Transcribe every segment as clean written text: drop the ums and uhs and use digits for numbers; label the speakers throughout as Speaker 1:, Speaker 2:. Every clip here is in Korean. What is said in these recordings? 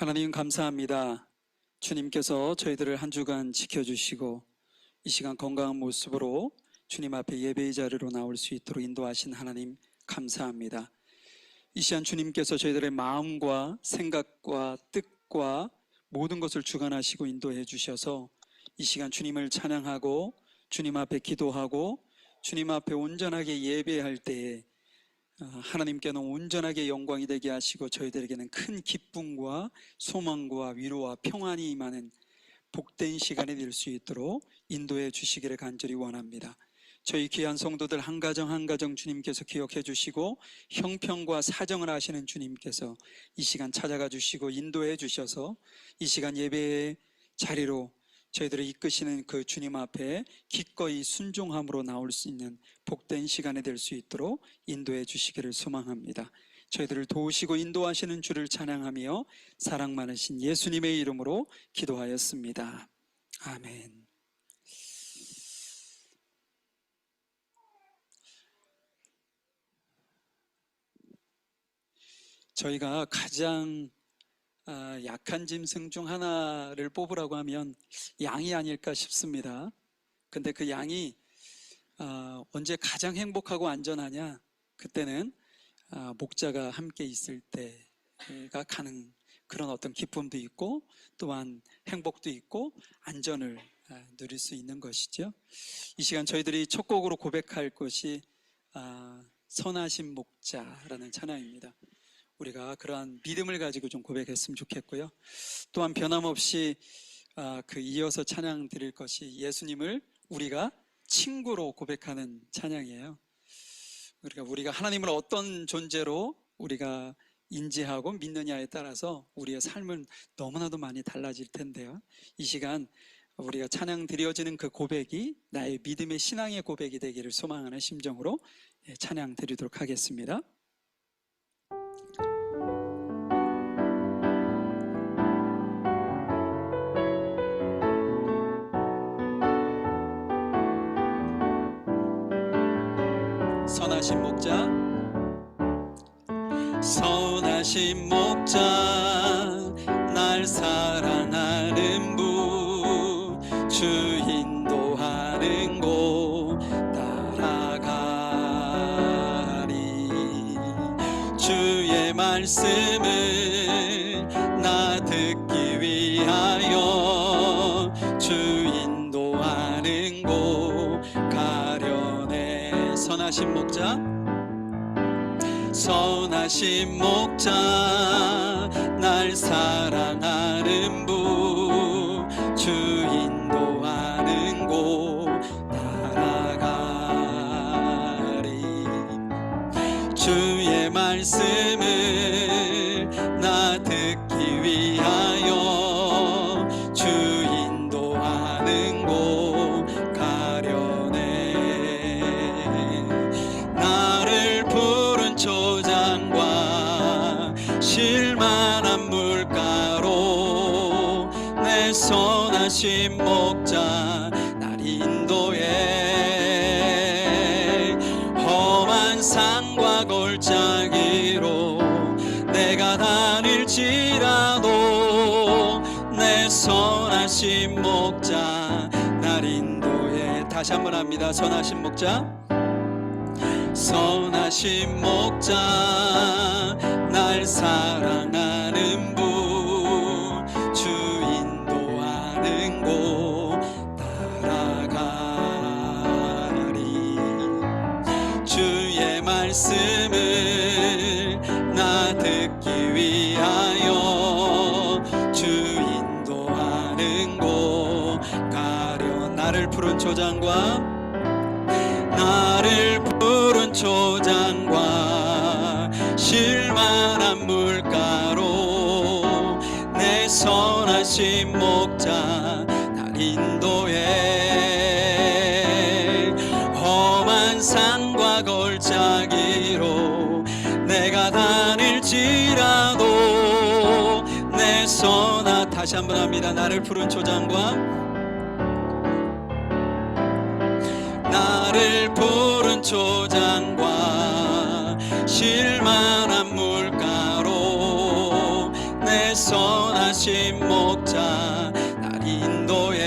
Speaker 1: 하나님 감사합니다. 주님께서 저희들을 한 주간 지켜주시고 이 시간 건강한 모습으로 주님 앞에 예배의 자리로 나올 수 있도록 인도하신 하나님 감사합니다. 이 시간 주님께서 저희들의 마음과 생각과 뜻과 모든 것을 주관하시고 인도해 주셔서 이 시간 주님을 찬양하고 주님 앞에 기도하고 주님 앞에 온전하게 예배할 때에 하나님께는 온전하게 영광이 되게 하시고 저희들에게는 큰 기쁨과 소망과 위로와 평안이 임하는 복된 시간이 될 수 있도록 인도해 주시기를 간절히 원합니다. 저희 귀한 성도들 한 가정 한 가정 주님께서 기억해 주시고 형편과 사정을 아시는 주님께서 이 시간 찾아가 주시고 인도해 주셔서 이 시간 예배의 자리로 저희들을 이끄시는 그 주님 앞에 기꺼이 순종함으로 나올 수 있는 복된 시간이 될 수 있도록 인도해 주시기를 소망합니다. 저희들을 도우시고 인도하시는 주를 찬양하며 사랑 많으신 예수님의 이름으로 기도하였습니다. 아멘. 저희가 가장 약한 짐승 중 하나를 뽑으라고 하면 양이 아닐까 싶습니다. 근데 그 양이 언제 가장 행복하고 안전하냐? 그때는 목자가 함께 있을 때가 가는 그런 어떤 기쁨도 있고 또한 행복도 있고 안전을 누릴 수 있는 것이죠. 이 시간 저희들이 첫 곡으로 고백할 것이 선하신 목자라는 찬양입니다. 우리가 그러한 믿음을 가지고 좀 고백했으면 좋겠고요. 또한 변함없이 이어서 찬양 드릴 것이 예수님을 우리가 친구로 고백하는 찬양이에요. 우리가 하나님을 어떤 존재로 우리가 인지하고 믿느냐에 따라서 우리의 삶은 너무나도 많이 달라질 텐데요. 이 시간 우리가 찬양 드려지는 그 고백이 나의 믿음의 신앙의 고백이 되기를 소망하는 심정으로 찬양 드리도록 하겠습니다. 선하신 목자, 선하신 목자, 날 사랑하는 분, 주 인도하는 곳 따라가리. 주의 말씀을 나 듣기 위하여 주 인도하는 곳 가려네. 선하신 목자, 선하신 목자, 날 사랑하는 분, 주 인도하는 곳 따라가리. 주의 말씀을 나 듣기 위하여 주 인도하는 곳 가려네. 나를 푸른 초장과 실만한 물가로 내 선하신 목자 날 인도해. 험한 산과 골짜기로 내가 다닐지라도 내 선하신 목자 날 인도해. 다시 한번 합니다. 선하신 목자, 선하신 목자, 날 사랑하는 분, 주 인도하는 곳 따라가리. 주의 말씀을 나 듣기 위하여 주 인도하는 곳 가려. 나를 푸른 초장과 나를 푸른 초장과 실만한 물가로 내 선하신 목자 날 인도해. 험한 산과 골짜기로 내가 다닐지라도 내 다시 한번 합니다. 나를 푸른 초장과 나를 푸른 초장과 실만한 물가로 내 손 선하신 목자 날 인도해.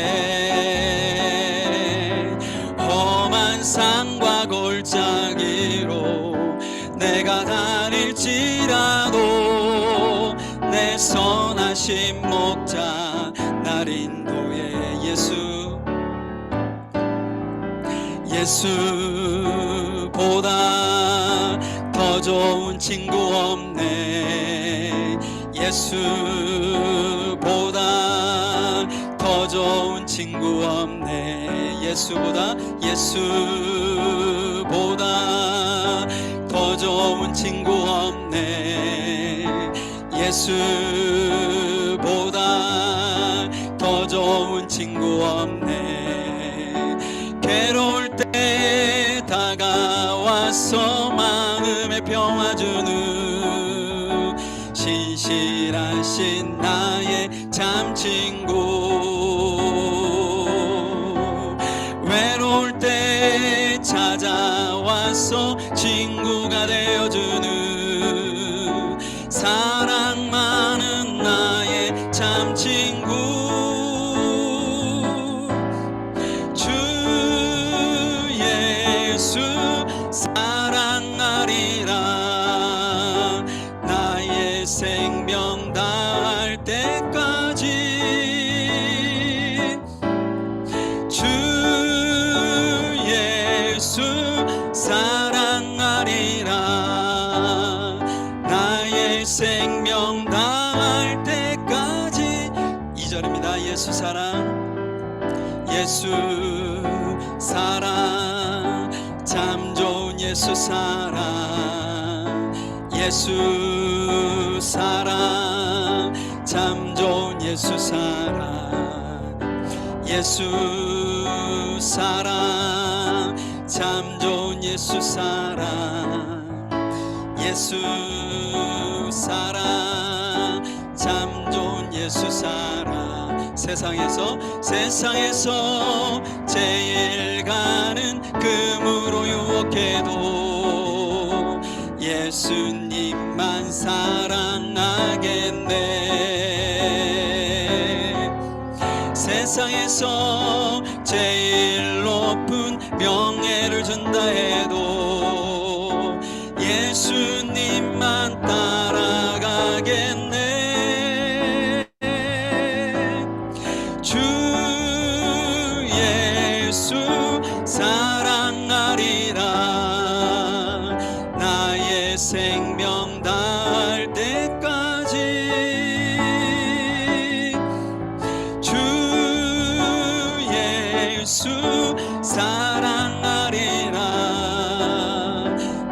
Speaker 1: 험한 산과 골짜기로 내가 다닐지라도 내 선하신 목자 날 인도해. 예수보다 더 좋은 친구 없네. 예수보다 더 좋은 친구 없네. 예수보다 더 좋은 친구 없네. 예수보다 더 좋은 친구 없네. 괴로울 때 다가와서 마음에 평화 주는 신실하신 나의 참 친구. 외로울 때 찾아와서 친구가 되어주는 사랑 많은 나의 참 친구. 주 예수 사랑하리라. 나의 생명 다할 때까지. 주 예수 사랑하리라. 나의 생명 다할 때까지. 2절입니다. 예수 사랑 참 좋은 예수 사랑. 예수 사랑 참 좋은 예수 사랑. 예수 사랑 참 좋은 예수 사랑. 예수 사랑 참 좋은 예수 사랑. 세상에서 제일 가는 금으로 유혹해도 예수님만 사랑하겠네. 세상에서 제일 높은 명예를 준다 해도 예수님만 따라가겠네. 주 예수 사랑하리라. 나의 생명 다할 때까지. 주 예수 사랑하리라.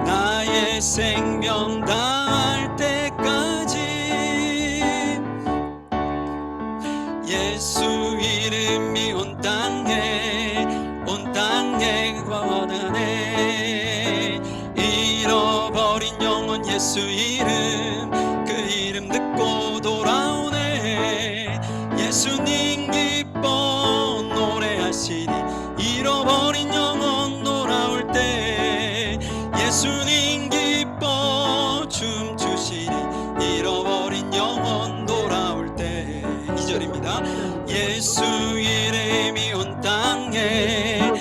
Speaker 1: 나의 생명 다할 때까지. 예수 이름이 온 땅에 권하네. 잃어버린 영혼 예수 이름, 그 이름 듣고 돌아오네. 예수님 기뻐 노래하시리. 잃어버린 영혼 돌아올 때 예수님 기뻐 춤추시리. 잃어버린 영혼 돌아올 때. 2절입니다. 예수 이름이 온 땅에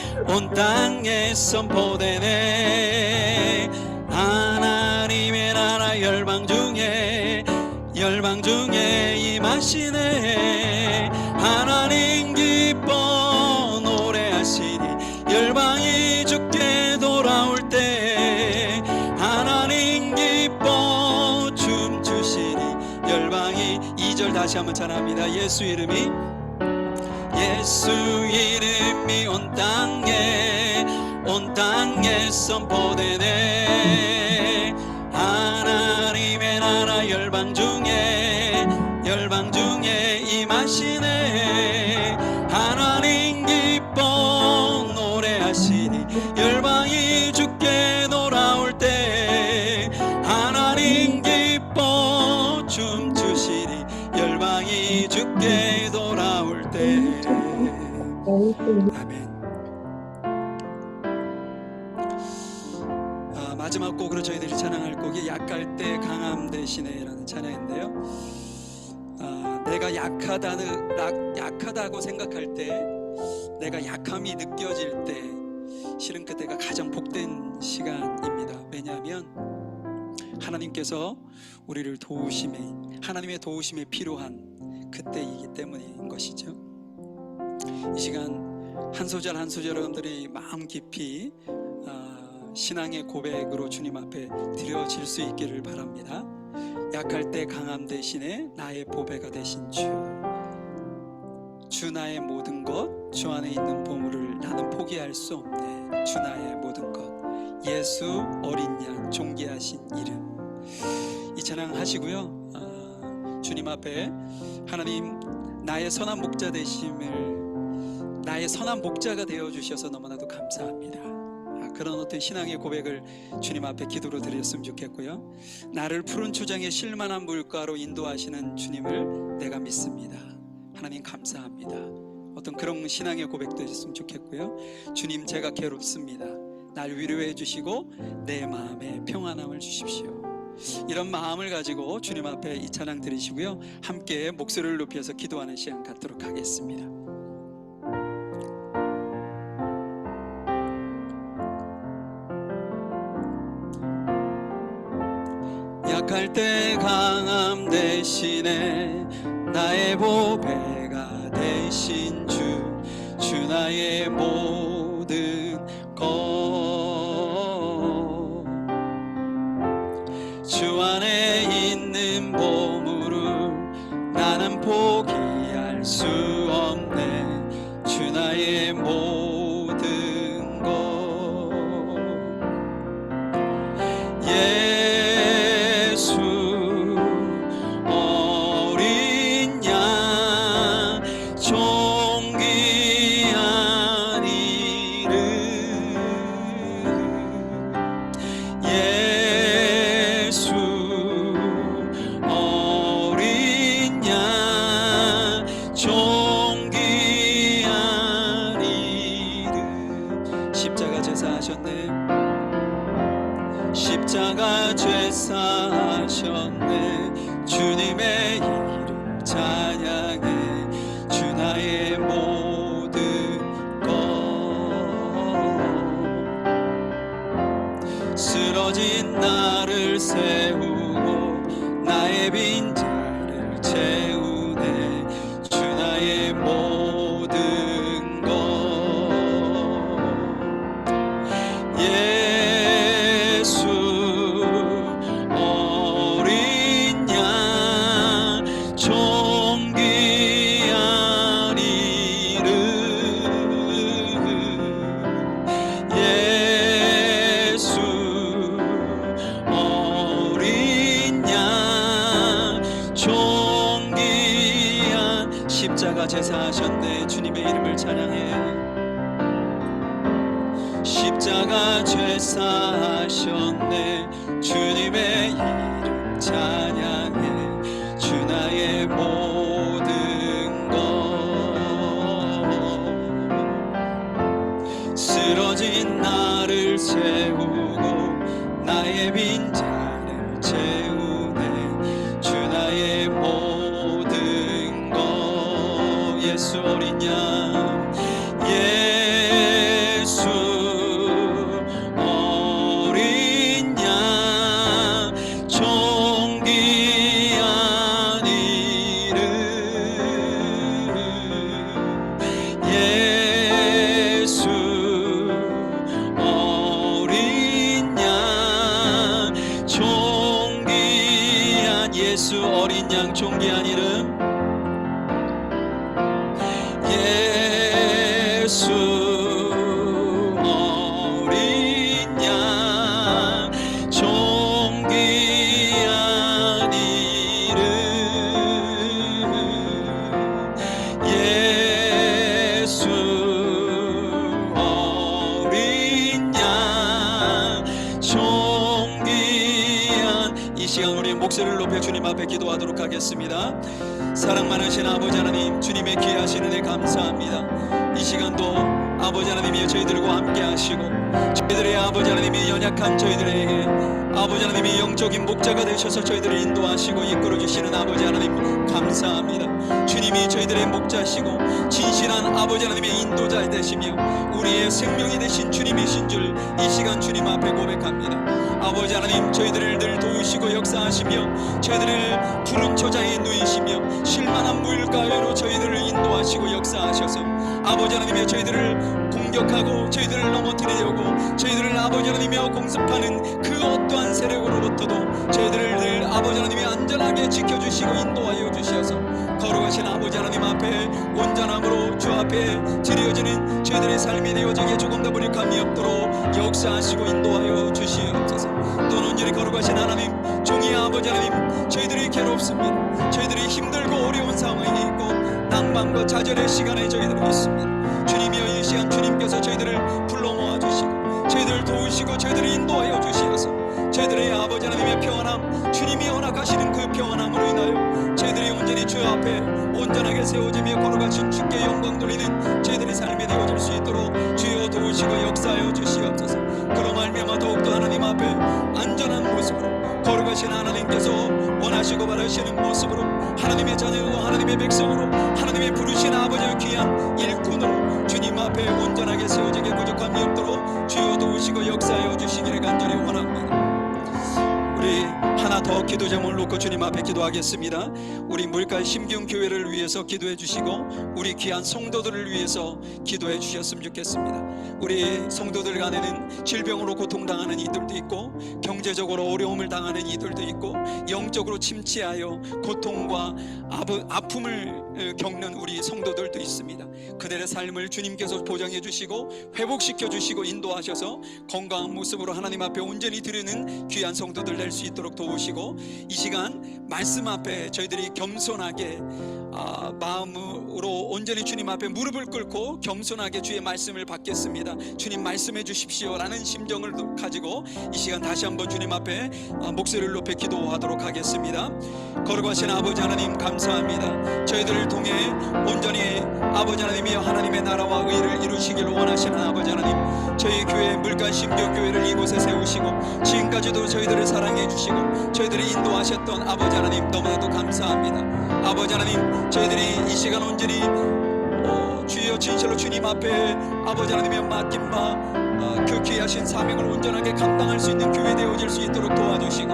Speaker 1: 선포되네. 하나님의 나라 열방 중에 임하시네. 하나님 기뻐 노래하시니 열방이 주께 돌아올 때 하나님 기뻐 춤추시니 열방이. 2절 다시 한번 찬합니다. 예수 이름이 온 땅에 선포되네. 하나님의 나라 열방 중에 임하시네. 하나님 기뻐 노래하시니 열방이 주께 돌아올 때 하나님 기뻐 춤추시니 열방이 주께 돌아올 때. 아멘. 마지막 곡으로 저희들이 찬양할 곡이 약갈 때 강함 대신에 라는 찬양인데요. 내가 약하다고 생각할 때, 내가 약함이 느껴질 때 실은 그때가 가장 복된 시간입니다. 왜냐하면 하나님께서 우리를 하나님의 도우심이 필요한 그때이기 때문인 것이죠. 이 시간 한 소절 한 소절 여러분들이 마음 깊이 신앙의 고백으로 주님 앞에 드려질 수 있기를 바랍니다. 약할 때 강함 대신에 나의 보배가 되신 주 나의 모든 것, 주 안에 있는 보물을 나는 포기할 수 없네. 주 나의 모든 것, 예수 어린 양 존귀하신 이름. 이 찬양 하시고요. 주님 앞에 하나님 나의 선한 목자 되심을, 나의 선한 목자가 되어주셔서 너무나도 감사합니다. 그런 어떤 신앙의 고백을 주님 앞에 기도로 드렸으면 좋겠고요. 나를 푸른 초장의 쉴만한 물가로 인도하시는 주님을 내가 믿습니다. 하나님 감사합니다. 어떤 그런 신앙의 고백도 했으면 좋겠고요. 주님, 제가 괴롭습니다. 날 위로해 주시고 내 마음에 평안함을 주십시오. 이런 마음을 가지고 주님 앞에 이 찬양 드리시고요. 함께 목소리를 높여서 기도하는 시간 갖도록 하겠습니다. 약할 때 강함 대신에 나의 보배가 되신 주 나의 모든 것, 주 안에 있는 보물을 나는 포기할 수 없네. 주 나의 모든 것, 예수 어린 양 존귀한 이름, 예수 어린 양 존귀한 이름. 십자가 제사하셨네. 십자가 제사하셨네. 주님의 이름 찬양해. 주 나의 모든 것, 쓰러진 나를 세우고 나의 빈자를 채우네. 주 나의 모든 것, 예수 어린 양 존귀한 이름, 예수 어린 양 존귀한. 십자가 제사하셨네. 주님의 이름을 찬양해. 십자가 제사하셨네. 주님의 이름 찬양해. 주 나의 모든 것, 쓰러진 나를 세우고 나의 빈자를 채우네. 주 나의 모든 것, 예수 어린 양, 예수 어린 양 존귀한 이름, 예수 어린 양 존귀한, 예수 어린 양 존귀한 이름, 예수 어린 양 존귀한 이름, 예수 어린 양 존귀한. 이 시간 우리의 목소리 목소리를 높여 주님 앞에 기도하도록 하겠습니다. 사랑 많으신 아버지 하나님, 주님의 귀하신 은혜 감사합니다. 이 시간도 아버지 하나님이 저희들과 함께 하시고 저희들의 아버지 하나님이 연약한 저희들에게 아버지 하나님이 영적인 목자가 되셔서 저희들을 인도하시고 이끌어 주시는 아버지 하나님 감사합니다. 주님이 저희들의 목자시고 진실한 아버지 하나님의 인도자 되시며 우리의 생명이 되신 주님이신 줄 이 시간 주님 앞에 고백합니다. 아버지 하나님, 저희들을 늘 도우시고 역사하시며 저희들을 푸른 초장에 누이시며 실만한 물가에로 저희들을 인도하시고 역사하셔서 아버지 하나님의 저희들을 공격하고 저희들을 넘어뜨리려고 저희들을 아버지 하나님이여 공습하는 그 어떠한 세력으로부터도 저희들을 늘 아버지 하나님이 안전하게 지켜주시고 인도하여 주시어서 거룩하신 아버지 하나님 앞에 온전함으로 주 앞에 드려지는 저희들의 삶이 되어지기에 조금 더 부족함이 없도록 역사하시고 인도하여 주시옵소서. 또한 온전히 거룩하신 하나님, 종의 아버지 하나님, 저희들이 괴롭습니다. 저희들이 힘들고 어려운 상황이 있고 낭만과 좌절의 시간에 저희들이 있습니다. 주님이여, 이 시간 주님께서 저희들을 불러 모아 주시고 저희들을 도우시고 저희들을 인도하여 주시어서 저희들의 아버지 하나님의 평안함, 주님이 허락하시는 그 평안함으로 인하여 저희들이 온전히 주 앞에 온전하게 세워지며 거룩하신 주께 영광 돌리는 저희들의 삶이 되어질 수 있도록 주여 도우시고 역사하여 주시옵소서. 그로 말미암아 더욱더 하나님 앞에 안전한 모습으로 거룩하신 하나님께서 원하시고 바라시는 모습으로 하나님의 자녀와 하나님의 백성으로 하나님의 부르신 아버지의 귀한 일꾼으로 주님 앞에 온전하게 세워지게 부족함이 없도록 주여 도우시고 역사하여 주시기를 간절히 원합니다. 우리 하나 더 기도 제목을 놓고 주님 앞에 기도하겠습니다. 우리 물가 심기운 교회를 위해서 기도해 주시고 우리 귀한 성도들을 위해서 기도해 주셨으면 좋겠습니다. 우리 성도들 간에는 질병으로 고통당하는 이들도 있고 경제적으로 어려움을 당하는 이들도 있고 영적으로 침체하여 고통과 아픔을 겪는 우리 성도들도 있습니다. 그들의 삶을 주님께서 보장해 주시고 회복시켜 주시고 인도하셔서 건강한 모습으로 하나님 앞에 온전히 드리는 귀한 성도들 될 수 있도록 도우시고 이 시간 말씀 앞에 저희들이 겸손하게 마음으로 온전히 주님 앞에 무릎을 꿇고 겸손하게 주의 말씀을 받겠습니다. 주님 말씀해 주십시오 라는 심정을 가지고 이 시간 다시 한번 주님 앞에 목소리를 높여 기도하도록 하겠습니다. 거룩하신 아버지 하나님 감사합니다. 저희들을 통해 온전히 아버지 하나님이 하나님의 나라와 의를 이루시기를 원하시는 아버지 하나님, 저희 교회 물가심교 교회를 이곳에 세우시고 지금까지도 저희들을 사랑해 주시고 저희들을 인도하셨던 아버지 하나님 너무나도 감사합니다. 아버지 하나님, 저희들이 이 시간 온전히 주여 진실로 주님 앞에 아버지 하나님의 맡긴 바 그 귀하신 사명을 온전하게 감당할 수 있는 교회 되어질 수 있도록 도와주시고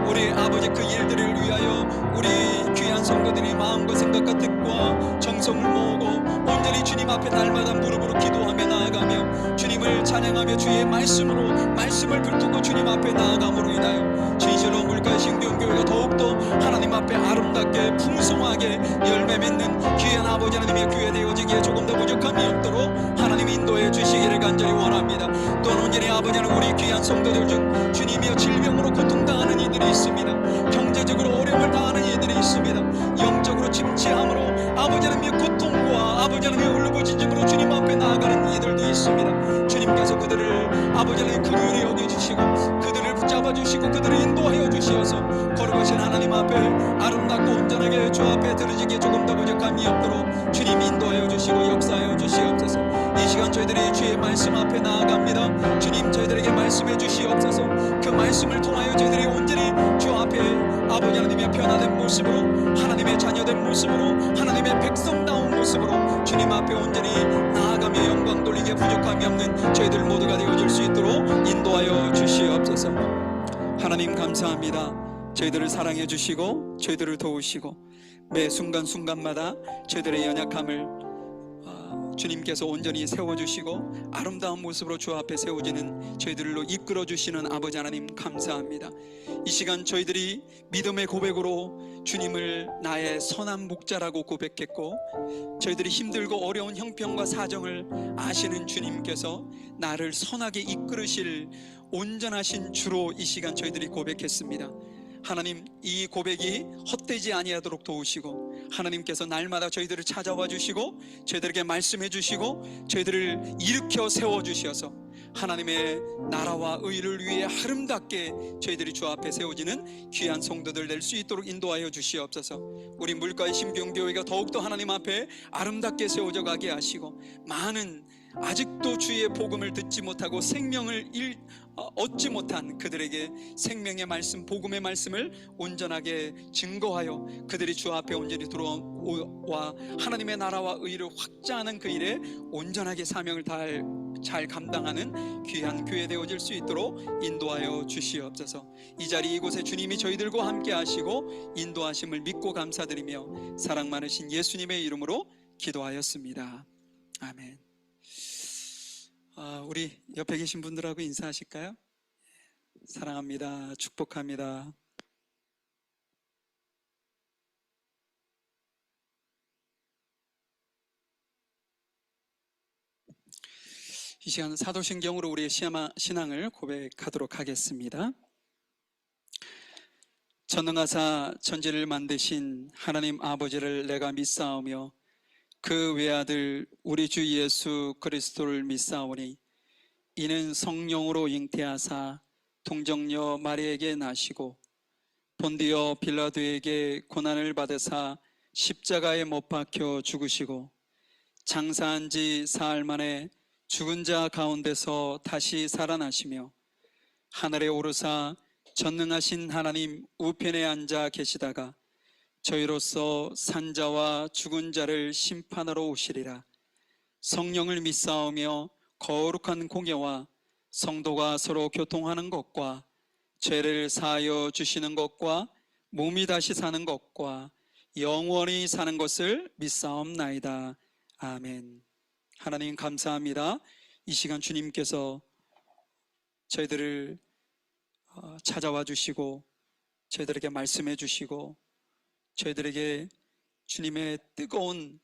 Speaker 1: 우리 아버지 그 일들을 위하여 우리 귀한 성도들이 마음과 생각과 뜻과 정성을 모으고 온전히 주님 앞에 날마다 무릎으로 기도하며 나아가며 주님을 찬양하며 주의 말씀을 붙들고 주님 앞에 나아감으로 인하여 진실로 물가의 신경교회가 더욱더 하나님 앞에 아름답게 풍성하게 열매 맺는 귀한 아버지 하나님의 교회 되어지기에 조금 더 부족함이 없도록 하나님 인도해 주시기를 간절히 원합니다. 또한 온전히 아버지 하나님, 우리 귀한 성도들 중 주님이여 질병으로 고통당하는 이들이 있습니다. 경제적으로 어려움을 당하는 이들이 있습니다. 영적으로 침체함으로 아버지 하나님의 고통과 아버지 하나님의 울부짖음으로 주님 앞에 나아가는 이들도 있습니다. 주님께서 그들을 아버지 하나님 긍휼히 여겨주시고 그들을 붙잡아 주시고 그들을 인도하여 주시어서 거룩하신 하나님 앞에 아름답고 온전하게 주 앞에 드러지기에 조금 더 부족함이 없도록 주님 인도하여 주시고 역사하여 주시옵소서. 이 시간 저희들이 주의 말씀 앞에 나아갑니다. 주님, 저희들에게 말씀해 주시옵소서. 그 말씀을 통하여 저희들이 온전히 주 앞에 아버지 하나님의 변화된 모습으로 하나님의 자녀된 모습으로 하나님의 백성다운 모습으로 주님 앞에 온전히 나아가며 영광 돌리기에 부족함이 없는 저희들 모두가 되어질 수 있도록 인도하여 주시옵소서. 하나님 감사합니다. 저희들을 사랑해 주시고 저희들을 도우시고 매 순간순간마다 저희들의 연약함을 주님께서 온전히 세워주시고 아름다운 모습으로 주 앞에 세워지는 저희들로 이끌어주시는 아버지 하나님 감사합니다. 이 시간 저희들이 믿음의 고백으로 주님을 나의 선한 목자라고 고백했고 저희들이 힘들고 어려운 형편과 사정을 아시는 주님께서 나를 선하게 이끌으실 온전하신 주로 이 시간 저희들이 고백했습니다. 하나님, 이 고백이 헛되지 아니하도록 도우시고 하나님께서 날마다 저희들을 찾아와 주시고 저희들에게 말씀해 주시고 저희들을 일으켜 세워 주셔서 하나님의 나라와 의를 위해 아름답게 저희들이 주 앞에 세워지는 귀한 성도들 될 수 있도록 인도하여 주시옵소서. 우리 물가의 심경교회가 더욱더 하나님 앞에 아름답게 세워져 가게 하시고, 많은 아직도 주의 복음을 듣지 못하고 생명을 얻지 못한 그들에게 생명의 말씀, 복음의 말씀을 온전하게 증거하여 그들이 주 앞에 온전히 들어와 하나님의 나라와 의를 확장하는 그 일에 온전하게 사명을 잘 감당하는 귀한 교회 되어질 수 있도록 인도하여 주시옵소서. 이 자리 이곳에 주님이 저희들과 함께 하시고 인도하심을 믿고 감사드리며 사랑 많으신 예수님의 이름으로 기도하였습니다. 아멘. 우리 옆에 계신 분들하고 인사하실까요? 사랑합니다. 축복합니다. 이 시간 사도신경으로 우리의 신앙을 고백하도록 하겠습니다. 전능하사 천지를 만드신 하나님 아버지를 내가 믿사오며 그 외아들 우리 주 예수 그리스도를 믿사오니 이는 성령으로 잉태하사 동정녀 마리에게 나시고 본디오 빌라도에게 고난을 받으사 십자가에 못 박혀 죽으시고 장사한 지 사흘 만에 죽은 자 가운데서 다시 살아나시며 하늘에 오르사 전능하신 하나님 우편에 앉아 계시다가 저희로서 산자와 죽은 자를 심판하러 오시리라. 성령을 믿사오며 거룩한 공예와 성도가 서로 교통하는 것과 죄를 사하여 주시는 것과 몸이 다시 사는 것과 영원히 사는 것을 믿사옵나이다. 아멘. 하나님 감사합니다. 이 시간 주님께서 저희들을 찾아와 주시고 저희들에게 말씀해 주시고 저희들에게 주님의 뜨거운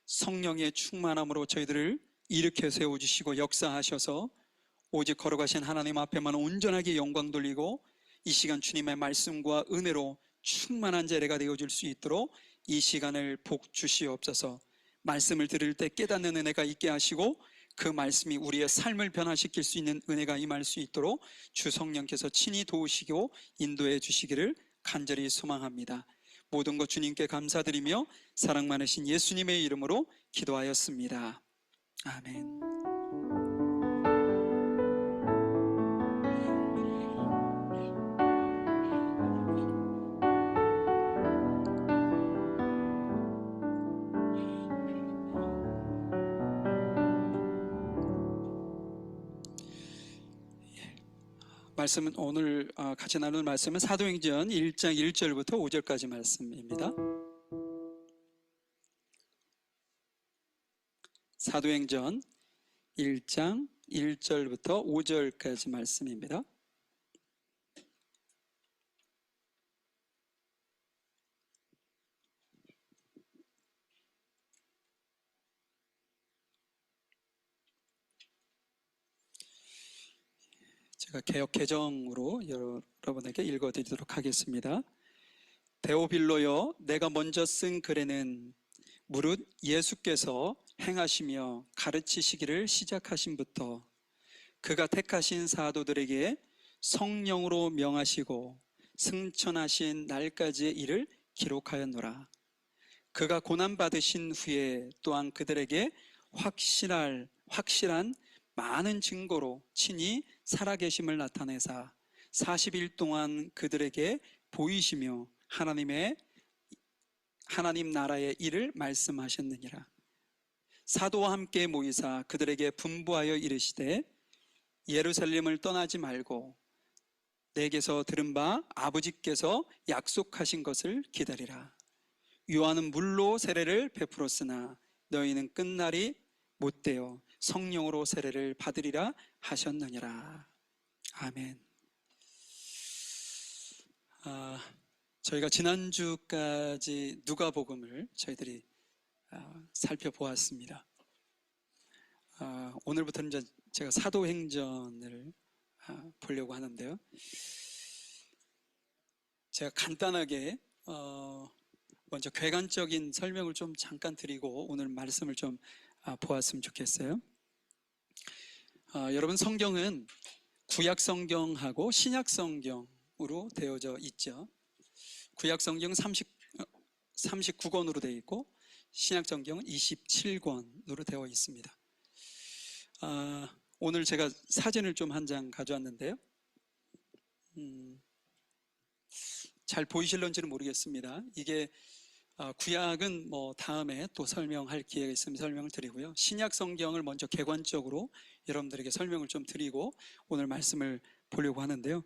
Speaker 1: 성령의 충만함으로 저희들을 일으켜 세워주시고 역사하셔서 오직 걸어가신 하나님 앞에만 온전하게 영광 돌리고 이 시간 주님의 말씀과 은혜로 충만한 제례가 되어줄 수 있도록 이 시간을 복 주시옵소서. 말씀을 들을 때 깨닫는 은혜가 있게 하시고 그 말씀이 우리의 삶을 변화시킬 수 있는 은혜가 임할 수 있도록 주 성령께서 친히 도우시고 인도해 주시기를 간절히 소망합니다. 모든 것 주님께 감사드리며 사랑 많으신 예수님의 이름으로 기도하였습니다. 아멘. 말씀은 오늘 같이 나눌 말씀은 사도행전 1장 1절부터 5절까지 말씀입니다. 사도행전 1장 1절부터 5절까지 말씀입니다. 제가 개역 개정으로 여러분에게 읽어드리도록 하겠습니다. 데오빌로여, 내가 먼저 쓴 글에는 무릇 예수께서 행하시며 가르치시기를 시작하신부터 그가 택하신 사도들에게 성령으로 명하시고 승천하신 날까지의 일을 기록하였노라. 그가 고난받으신 후에 또한 그들에게 확실한 많은 증거로 친히 살아계심을 나타내사 40일 동안 그들에게 보이시며 하나님 나라의 일을 말씀하셨느니라. 사도와 함께 모이사 그들에게 분부하여 이르시되 예루살렘을 떠나지 말고 내게서 들은 바 아버지께서 약속하신 것을 기다리라. 요한은 물로 세례를 베풀었으나 너희는 끝날이 못되어 성령으로 세례를 받으리라 하셨느니라. 아멘. 저희가 지난주까지 누가복음을 저희들이 살펴보았습니다. 오늘부터는 이제 제가 사도행전을 보려고 하는데요. 제가 간단하게 먼저 괴간적인 설명을 좀 잠깐 드리고 오늘 말씀을 좀 보았으면 좋겠어요. 여러분 성경은 구약 성경하고 신약 성경으로 되어져 있죠. 구약 성경은 39권으로 되어 있고 신약 성경은 27권으로 되어 있습니다. 오늘 제가 사진을 좀 한 장 가져왔는데요. 잘 보이실런지는 모르겠습니다. 이게 구약은 뭐 다음에 또 설명할 기회가 있으면 설명을 드리고요. 신약 성경을 먼저 객관적으로 여러분들에게 설명을 좀 드리고 오늘 말씀을 보려고 하는데요.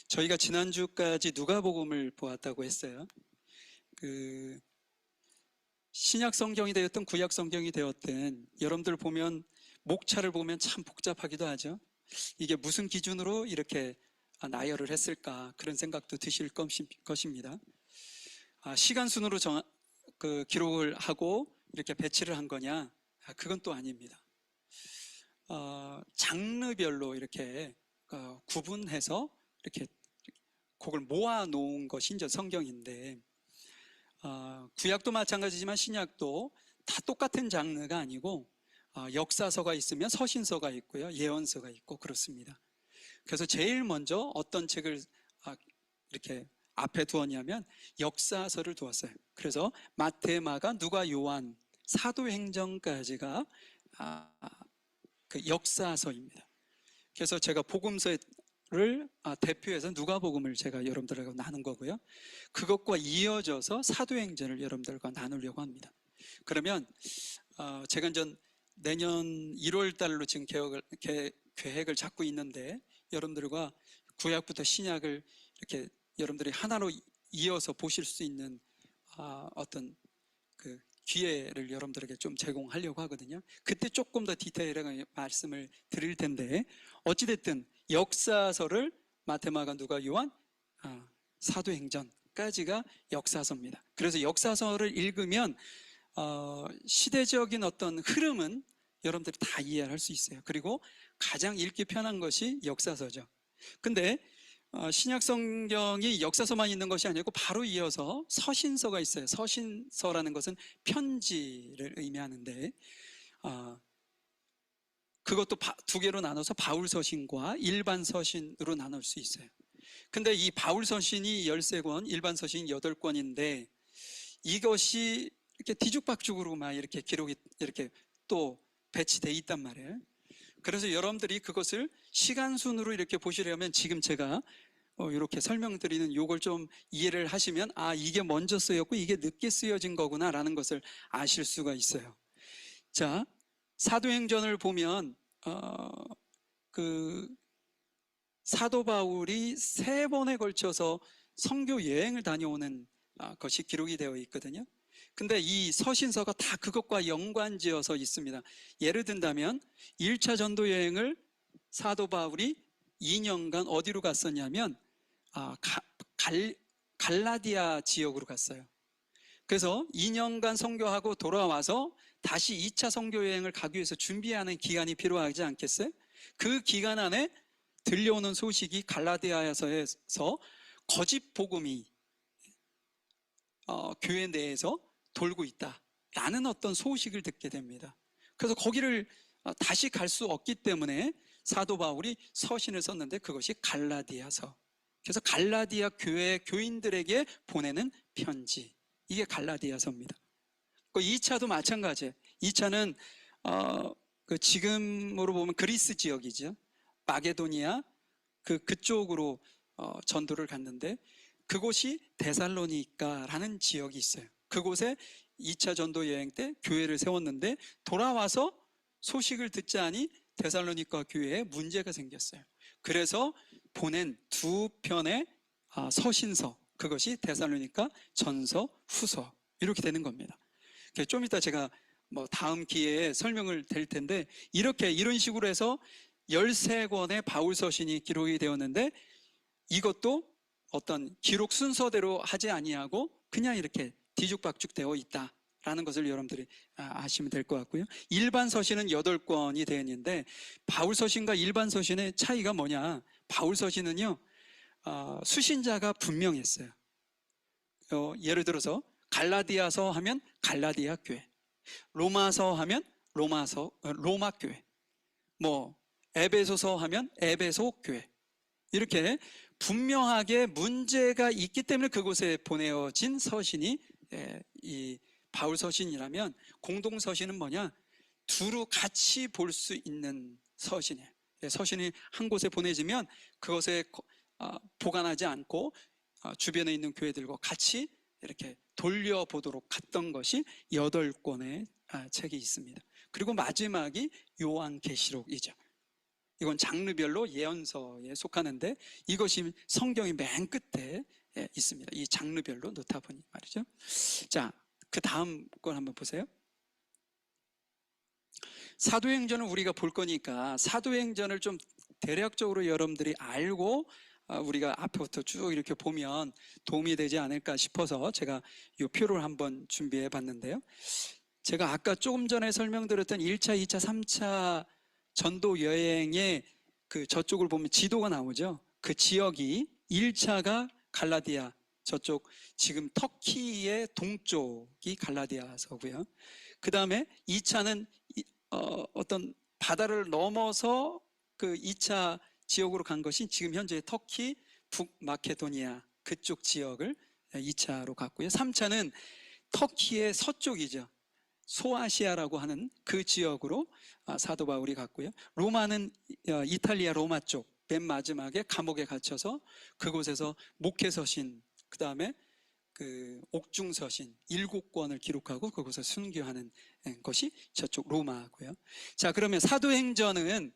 Speaker 1: 저희가 지난주까지 누가복음을 보았다고 했어요. 그 신약 성경이 되었든 구약 성경이 되었든 여러분들 보면 목차를 보면 참 복잡하기도 하죠. 이게 무슨 기준으로 이렇게 나열을 했을까 그런 생각도 드실 것입니다. 시간 순으로 기록을 하고 이렇게 배치를 한 거냐? 그건 또 아닙니다. 장르별로 이렇게 구분해서 이렇게 그걸 모아 놓은 것이 이제 성경인데, 구약도 마찬가지지만 신약도 다 똑같은 장르가 아니고 역사서가 있으면 서신서가 있고요, 예언서가 있고 그렇습니다. 그래서 제일 먼저 어떤 책을 이렇게 앞에 두었냐면 역사서를 두었어요. 그래서 마태, 마가, 누가, 요한, 사도행전까지가 그 역사서입니다. 그래서 제가 복음서를 대표해서 누가복음을 제가 여러분들과 나눈 거고요. 그것과 이어져서 사도행전을 여러분들과 나누려고 합니다. 그러면 제가 이제 내년 1월 달로 지금 계획을 잡고 있는데 여러분들과 구약부터 신약을 이렇게 여러분들이 하나로 이어서 보실 수 있는 어떤 그 기회를 여러분들에게 좀 제공하려고 하거든요. 그때 조금 더 디테일하게 말씀을 드릴 텐데, 어찌됐든 역사서를 마태, 마가, 누가, 요한, 사도행전까지가 역사서입니다. 그래서 역사서를 읽으면 시대적인 어떤 흐름은 여러분들이 다 이해할 수 있어요. 그리고 가장 읽기 편한 것이 역사서죠. 근데 신약 성경이 역사서만 있는 것이 아니고 바로 이어서 서신서가 있어요. 서신서라는 것은 편지를 의미하는데 그것도 두 개로 나눠서 바울 서신과 일반 서신으로 나눌 수 있어요. 근데 이 바울 서신이 13권, 일반 서신이 8권인데 이것이 이렇게 뒤죽박죽으로 막 이렇게 기록이 이렇게 또 배치되어 있단 말이에요. 그래서 여러분들이 그것을 시간 순으로 이렇게 보시려면 지금 제가 이렇게 설명드리는 요걸 좀 이해를 하시면 이게 먼저 쓰였고 이게 늦게 쓰여진 거구나 라는 것을 아실 수가 있어요. 자, 사도행전을 보면 그 사도 바울이 3번에 걸쳐서 선교 여행을 다녀오는 것이 기록이 되어 있거든요. 근데 이 서신서가 다 그것과 연관지어서 있습니다. 예를 든다면 1차 전도 여행을 사도 바울이 2년간 어디로 갔었냐면 갈라디아 지역으로 갔어요. 그래서 2년간 선교하고 돌아와서 다시 2차 선교 여행을 가기 위해서 준비하는 기간이 필요하지 않겠어요? 그 기간 안에 들려오는 소식이 갈라디아에서 거짓 복음이 교회 내에서 돌고 있다라는 어떤 소식을 듣게 됩니다. 그래서 거기를 다시 갈 수 없기 때문에 사도 바울이 서신을 썼는데 그것이 갈라디아서. 그래서 갈라디아 교회 교인들에게 보내는 편지, 이게 갈라디아서입니다. 2차도 마찬가지예요. 2차는 지금으로 보면 그리스 지역이죠. 마게도니아 그쪽으로 전도를 갔는데 그곳이 데살로니가라는 지역이 있어요. 그곳에 2차 전도 여행 때 교회를 세웠는데 돌아와서 소식을 듣자니 데살로니가 교회에 문제가 생겼어요. 그래서 보낸 2편의 서신서, 그것이 데살로니가 전서, 후서 이렇게 되는 겁니다. 좀 이따 제가 다음 기회에 설명을 드릴 텐데 이런 식으로 해서 13권의 바울 서신이 기록이 되었는데 이것도 어떤 기록 순서대로 하지 아니하고 그냥 이렇게 뒤죽박죽 되어 있다라는 것을 여러분들이 아시면 될 것 같고요. 일반 서신은 8권이 되어 있는데 바울 서신과 일반 서신의 차이가 뭐냐? 바울 서신은요 수신자가 분명했어요. 예를 들어서 갈라디아서 하면 갈라디아 교회, 로마서 하면 로마 교회, 에베소서 하면 에베소 교회. 이렇게 분명하게 문제가 있기 때문에 그곳에 보내어진 서신이 이 바울 서신이라면, 공동 서신은 뭐냐? 두루 같이 볼 수 있는 서신이에요. 서신이 한 곳에 보내지면 그것에 보관하지 않고 주변에 있는 교회들과 같이 이렇게 돌려보도록 갔던 것이 8권의 책이 있습니다. 그리고 마지막이 요한계시록이죠. 이건 장르별로 예언서에 속하는데 이것이 성경의 맨 끝에 있습니다. 이 장르별로 놓다 보니 말이죠. 자, 그 다음 걸 한번 보세요. 사도행전을 우리가 볼 거니까 사도행전을 좀 대략적으로 여러분들이 알고 우리가 앞부터 쭉 이렇게 보면 도움이 되지 않을까 싶어서 제가 이 표를 한번 준비해 봤는데요. 제가 아까 조금 전에 설명드렸던 1차, 2차, 3차 전도 여행의 그 저쪽을 보면 지도가 나오죠. 그 지역이 1차가 갈라디아, 저쪽 지금 터키의 동쪽이 갈라디아서고요. 그 다음에 2차는 어떤 바다를 넘어서 그 2차 지역으로 간 것이 지금 현재 터키 북마케도니아 그쪽 지역을 2차로 갔고요. 3차는 터키의 서쪽이죠. 소아시아라고 하는 그 지역으로 사도 바울이 갔고요. 로마는 이탈리아 로마 쪽 맨 마지막에 감옥에 갇혀서 그곳에서 목회서신, 그 다음에 그 옥중서신 7권을 기록하고 그곳에 순교하는 것이 저쪽 로마고요. 자, 그러면 사도행전은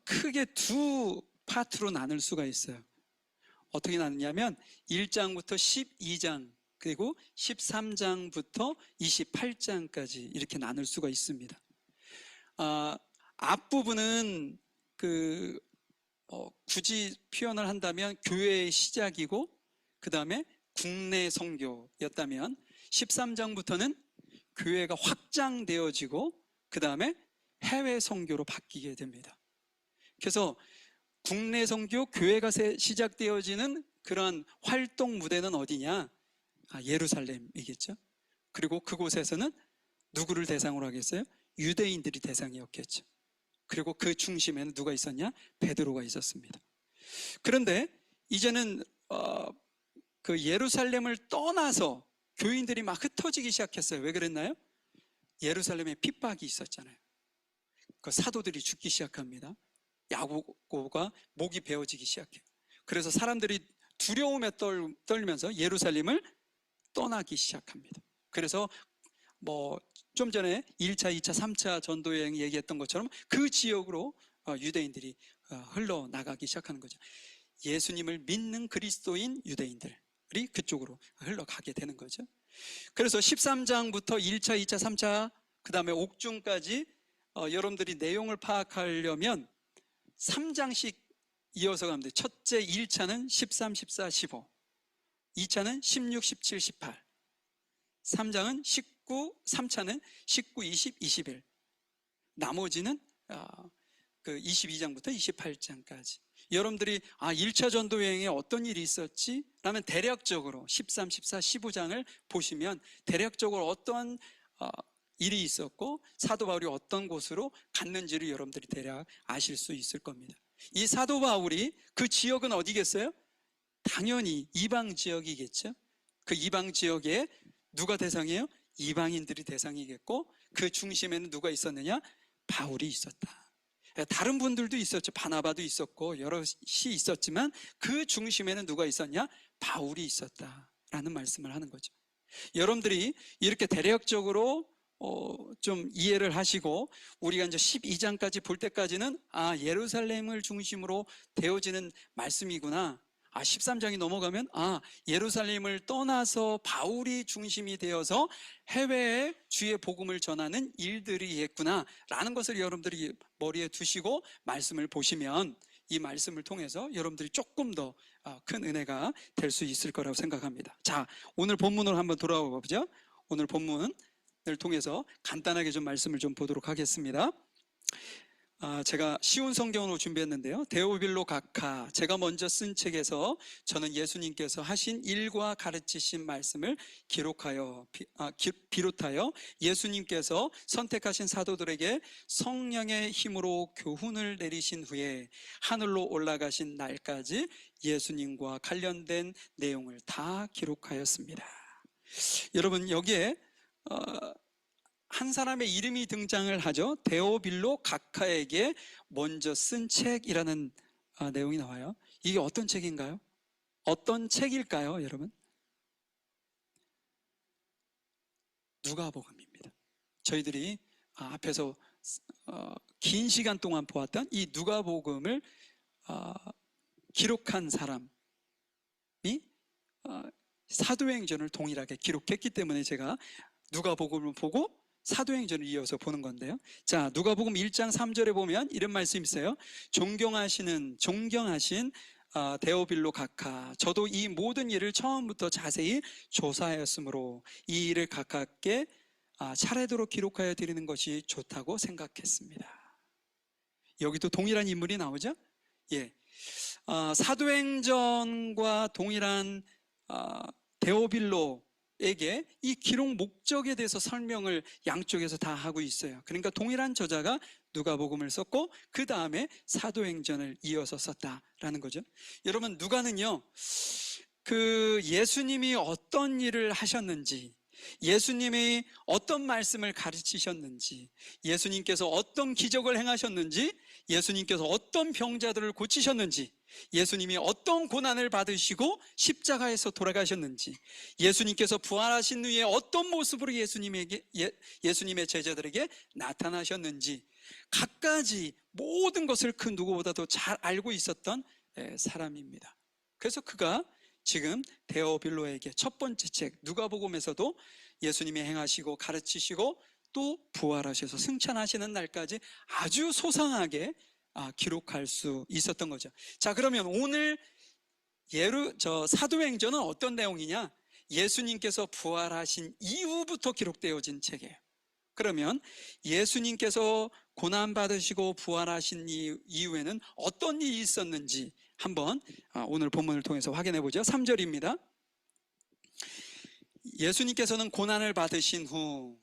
Speaker 1: 크게 두 파트로 나눌 수가 있어요. 어떻게 나누냐면 1장부터 12장 그리고 13장부터 28장까지 이렇게 나눌 수가 있습니다. 앞부분은 굳이 표현을 한다면 교회의 시작이고 그 다음에 국내 선교였다면 13장부터는 교회가 확장되어지고 그 다음에 해외 선교로 바뀌게 됩니다. 그래서 국내 선교, 교회가 시작되어지는 그런 활동 무대는 어디냐? 예루살렘이겠죠. 그리고 그곳에서는 누구를 대상으로 하겠어요? 유대인들이 대상이었겠죠. 그리고 그 중심에는 누가 있었냐? 베드로가 있었습니다. 그런데 이제는 그 예루살렘을 떠나서 교인들이 막 흩어지기 시작했어요. 왜 그랬나요? 예루살렘에 핍박이 있었잖아요. 그 사도들이 죽기 시작합니다. 야고보가 목이 베어지기 시작해요. 그래서 사람들이 두려움에 떨면서 예루살렘을 떠나기 시작합니다. 그래서 좀 전에 1차, 2차, 3차 전도여행 얘기했던 것처럼 그 지역으로 유대인들이 흘러나가기 시작하는 거죠. 예수님을 믿는 그리스도인 유대인들이 그쪽으로 흘러가게 되는 거죠. 그래서 13장부터 1차, 2차, 3차 그 다음에 옥중까지 여러분들이 내용을 파악하려면 3장씩 이어서 가면 돼요. 첫째 1차는 13, 14, 15 2차는 16, 17, 18 3장은 3차는 19, 20, 21 나머지는 그 22장부터 28장까지 여러분들이 1차 전도여행에 어떤 일이 있었지? 라면 대략적으로 13, 14, 15장을 보시면 대략적으로 어떤 일이 있었고 사도 바울이 어떤 곳으로 갔는지를 여러분들이 대략 아실 수 있을 겁니다. 이 사도 바울이 그 지역은 어디겠어요? 당연히 이방 지역이겠죠. 그 이방 지역에 누가 대상이에요? 이방인들이 대상이겠고 그 중심에는 누가 있었느냐? 바울이 있었다. 다른 분들도 있었죠. 바나바도 있었고 여럿이 있었지만 그 중심에는 누가 있었냐? 바울이 있었다라는 말씀을 하는 거죠. 여러분들이 이렇게 대략적으로 좀 이해를 하시고 우리가 이제 12장까지 볼 때까지는 예루살렘을 중심으로 되어지는 말씀이구나. 13장이 넘어가면 예루살렘을 떠나서 바울이 중심이 되어서 해외에 주의 복음을 전하는 일들이 있구나 라는 것을 여러분들이 머리에 두시고 말씀을 보시면 이 말씀을 통해서 여러분들이 조금 더 큰 은혜가 될 수 있을 거라고 생각합니다. 자, 오늘 본문으로 한번 돌아가 보죠. 오늘 본문을 통해서 간단하게 좀 말씀을 좀 보도록 하겠습니다. 제가 쉬운 성경으로 준비했는데요. 데오빌로 각하, 제가 먼저 쓴 책에서 저는 예수님께서 하신 일과 가르치신 말씀을 비롯하여 예수님께서 선택하신 사도들에게 성령의 힘으로 교훈을 내리신 후에 하늘로 올라가신 날까지 예수님과 관련된 내용을 다 기록하였습니다. 여러분, 여기에 한 사람의 이름이 등장을 하죠. 데오빌로 각하에게 먼저 쓴 책이라는 내용이 나와요. 이게 어떤 책인가요? 어떤 책일까요, 여러분? 누가복음입니다. 저희들이 앞에서 긴 시간 동안 보았던 이 누가복음을 기록한 사람이 사도행전을 동일하게 기록했기 때문에 제가 누가복음을 보고 사도행전을 이어서 보는 건데요. 자, 누가복음 1장 3절에 보면 이런 말씀이 있어요. 존경하신 데오빌로 각하, 저도 이 모든 일을 처음부터 자세히 조사하였으므로 이 일을 각하께 차례대로 기록하여 드리는 것이 좋다고 생각했습니다. 여기도 동일한 인물이 나오죠? 예. 사도행전과 동일한 데오빌로에게 이 기록 목적에 대해서 설명을 양쪽에서 다 하고 있어요. 그러니까 동일한 저자가 누가복음을 썼고 그 다음에 사도행전을 이어서 썼다라는 거죠. 여러분, 누가는요, 예수님이 어떤 일을 하셨는지, 예수님이 어떤 말씀을 가르치셨는지, 예수님께서 어떤 기적을 행하셨는지, 예수님께서 어떤 병자들을 고치셨는지, 예수님이 어떤 고난을 받으시고 십자가에서 돌아가셨는지, 예수님께서 부활하신 후에 어떤 모습으로 예수님의 제자들에게 나타나셨는지, 갖가지 모든 것을 그 누구보다도 잘 알고 있었던 사람입니다. 그래서 그가 지금 데오빌로에게 첫 번째 책 누가복음에서도 예수님이 행하시고 가르치시고 또 부활하셔서 승천하시는 날까지 아주 소상하게 기록할 수 있었던 거죠. 자, 그러면 오늘 사도행전은 어떤 내용이냐? 예수님께서 부활하신 이후부터 기록되어진 책이에요. 그러면 예수님께서 고난받으시고 부활하신 이후에는 어떤 일이 있었는지 한번 오늘 본문을 통해서 확인해 보죠. 3절입니다. 예수님께서는 고난을 받으신 후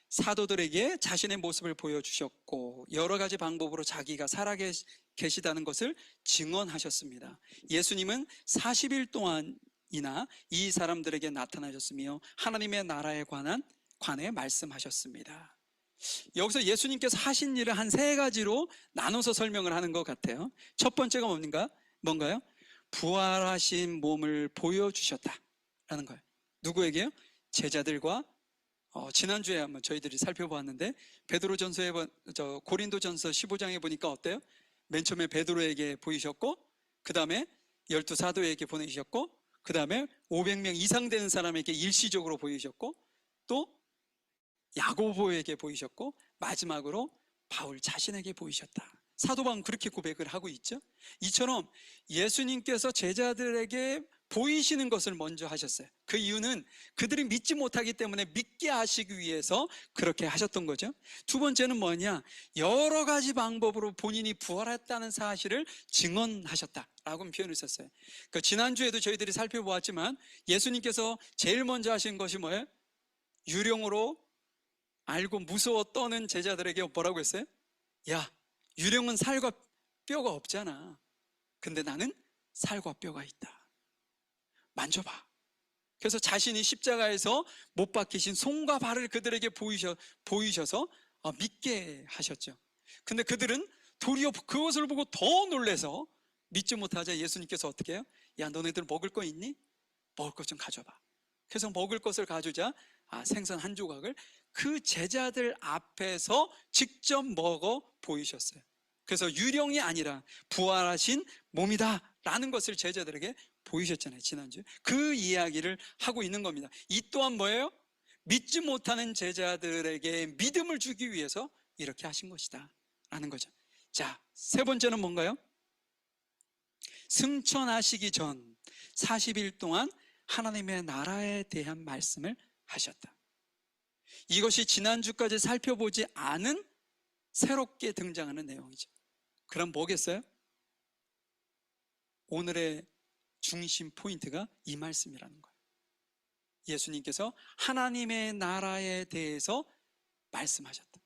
Speaker 1: 사도들에게 자신의 모습을 보여주셨고 여러 가지 방법으로 자기가 살아계시다는 것을 증언하셨습니다. 예수님은 40일 동안이나 이 사람들에게 나타나셨으며 하나님의 나라에 관해 말씀하셨습니다. 여기서 예수님께서 하신 일을 한 세 가지로 나눠서 설명을 하는 것 같아요. 첫 번째가 뭔가요? 부활하신 몸을 보여주셨다라는 거예요. 누구에게요? 제자들과 지난주에 한번 저희들이 살펴보았는데 고린도전서 15장에 보니까 어때요? 맨 처음에 베드로에게 보이셨고 그 다음에 12사도에게 보내주셨고 그 다음에 500명 이상 되는 사람에게 일시적으로 보이셨고 또 야고보에게 보이셨고 마지막으로 바울 자신에게 보이셨다. 사도 바울은 그렇게 고백을 하고 있죠. 이처럼 예수님께서 제자들에게 보이시는 것을 먼저 하셨어요. 그 이유는 그들이 믿지 못하기 때문에 믿게 하시기 위해서 그렇게 하셨던 거죠. 두 번째는 뭐냐? 여러 가지 방법으로 본인이 부활했다는 사실을 증언하셨다라고 표현을 썼어요. 지난주에도 저희들이 살펴보았지만 예수님께서 제일 먼저 하신 것이 뭐예요? 유령으로 알고 무서워 떠는 제자들에게 뭐라고 했어요? 야, 유령은 살과 뼈가 없잖아. 근데 나는 살과 뼈가 있다. 만져봐. 그래서 자신이 십자가에서 못 박히신 손과 발을 그들에게 보이셔서 믿게 하셨죠. 근데 그들은 도리어 그것을 보고 더 놀라서 믿지 못하자 예수님께서 어떻게 해요? 야, 너네들 먹을 거 있니? 먹을 것 좀 가져봐. 그래서 먹을 것을 가져오자 생선 한 조각을 그 제자들 앞에서 직접 먹어 보이셨어요. 그래서 유령이 아니라 부활하신 몸이다 라는 것을 제자들에게 보이셨잖아요. 지난주에 그 이야기를 하고 있는 겁니다. 이 또한 뭐예요? 믿지 못하는 제자들에게 믿음을 주기 위해서 이렇게 하신 것이다 라는 거죠. 자, 세 번째는 뭔가요? 승천하시기 전 40일 동안 하나님의 나라에 대한 말씀을 하셨다. 이것이 지난주까지 살펴보지 않은 새롭게 등장하는 내용이죠. 그럼 뭐겠어요? 오늘의 중심 포인트가 이 말씀이라는 거예요. 예수님께서 하나님의 나라에 대해서 말씀하셨다.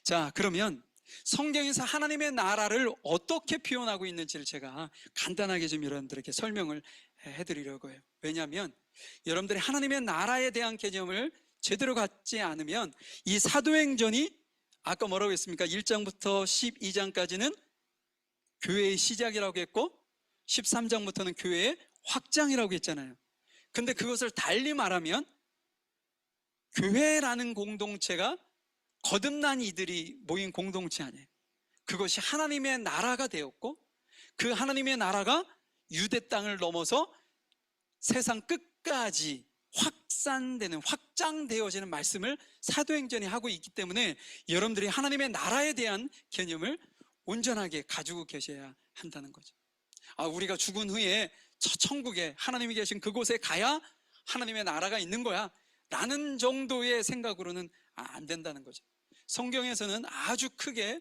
Speaker 1: 자, 그러면 성경에서 하나님의 나라를 어떻게 표현하고 있는지를 제가 간단하게 좀 여러분들에게 설명을 해드리려고 해요. 왜냐하면 여러분들이 하나님의 나라에 대한 개념을 제대로 갖지 않으면 이 사도행전이 아까 뭐라고 했습니까? 1장부터 12장까지는 교회의 시작이라고 했고 13장부터는 교회의 확장이라고 했잖아요. 근데 그것을 달리 말하면 교회라는 공동체가 거듭난 이들이 모인 공동체 아니에요. 그것이 하나님의 나라가 되었고 그 하나님의 나라가 유대 땅을 넘어서 세상 끝까지 확산되는, 확장되어지는 말씀을 사도행전이 하고 있기 때문에 여러분들이 하나님의 나라에 대한 개념을 온전하게 가지고 계셔야 한다는 거죠. 우리가 죽은 후에 저 천국에 하나님이 계신 그곳에 가야 하나님의 나라가 있는 거야 라는 정도의 생각으로는 안 된다는 거죠. 성경에서는 아주 크게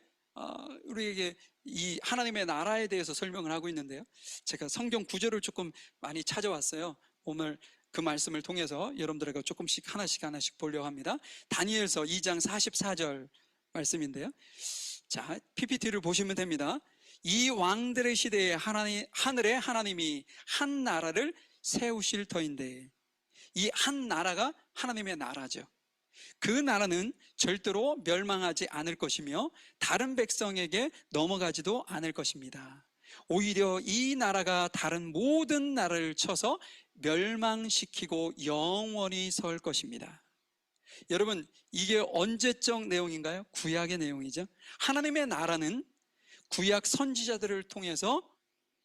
Speaker 1: 우리에게 이 하나님의 나라에 대해서 설명을 하고 있는데요, 제가 성경 구절을 조금 많이 찾아왔어요. 오늘 그 말씀을 통해서 여러분들에게 조금씩 하나씩 보려고 합니다. 다니엘서 2장 44절 말씀인데요, 자, PPT를 보시면 됩니다. 이 왕들의 시대에 하늘의 하나님이 한 나라를 세우실 터인데, 이 한 나라가 하나님의 나라죠. 그 나라는 절대로 멸망하지 않을 것이며 다른 백성에게 넘어가지도 않을 것입니다. 오히려 이 나라가 다른 모든 나라를 쳐서 멸망시키고 영원히 설 것입니다. 여러분, 이게 언제적 내용인가요? 구약의 내용이죠. 하나님의 나라는 구약 선지자들을 통해서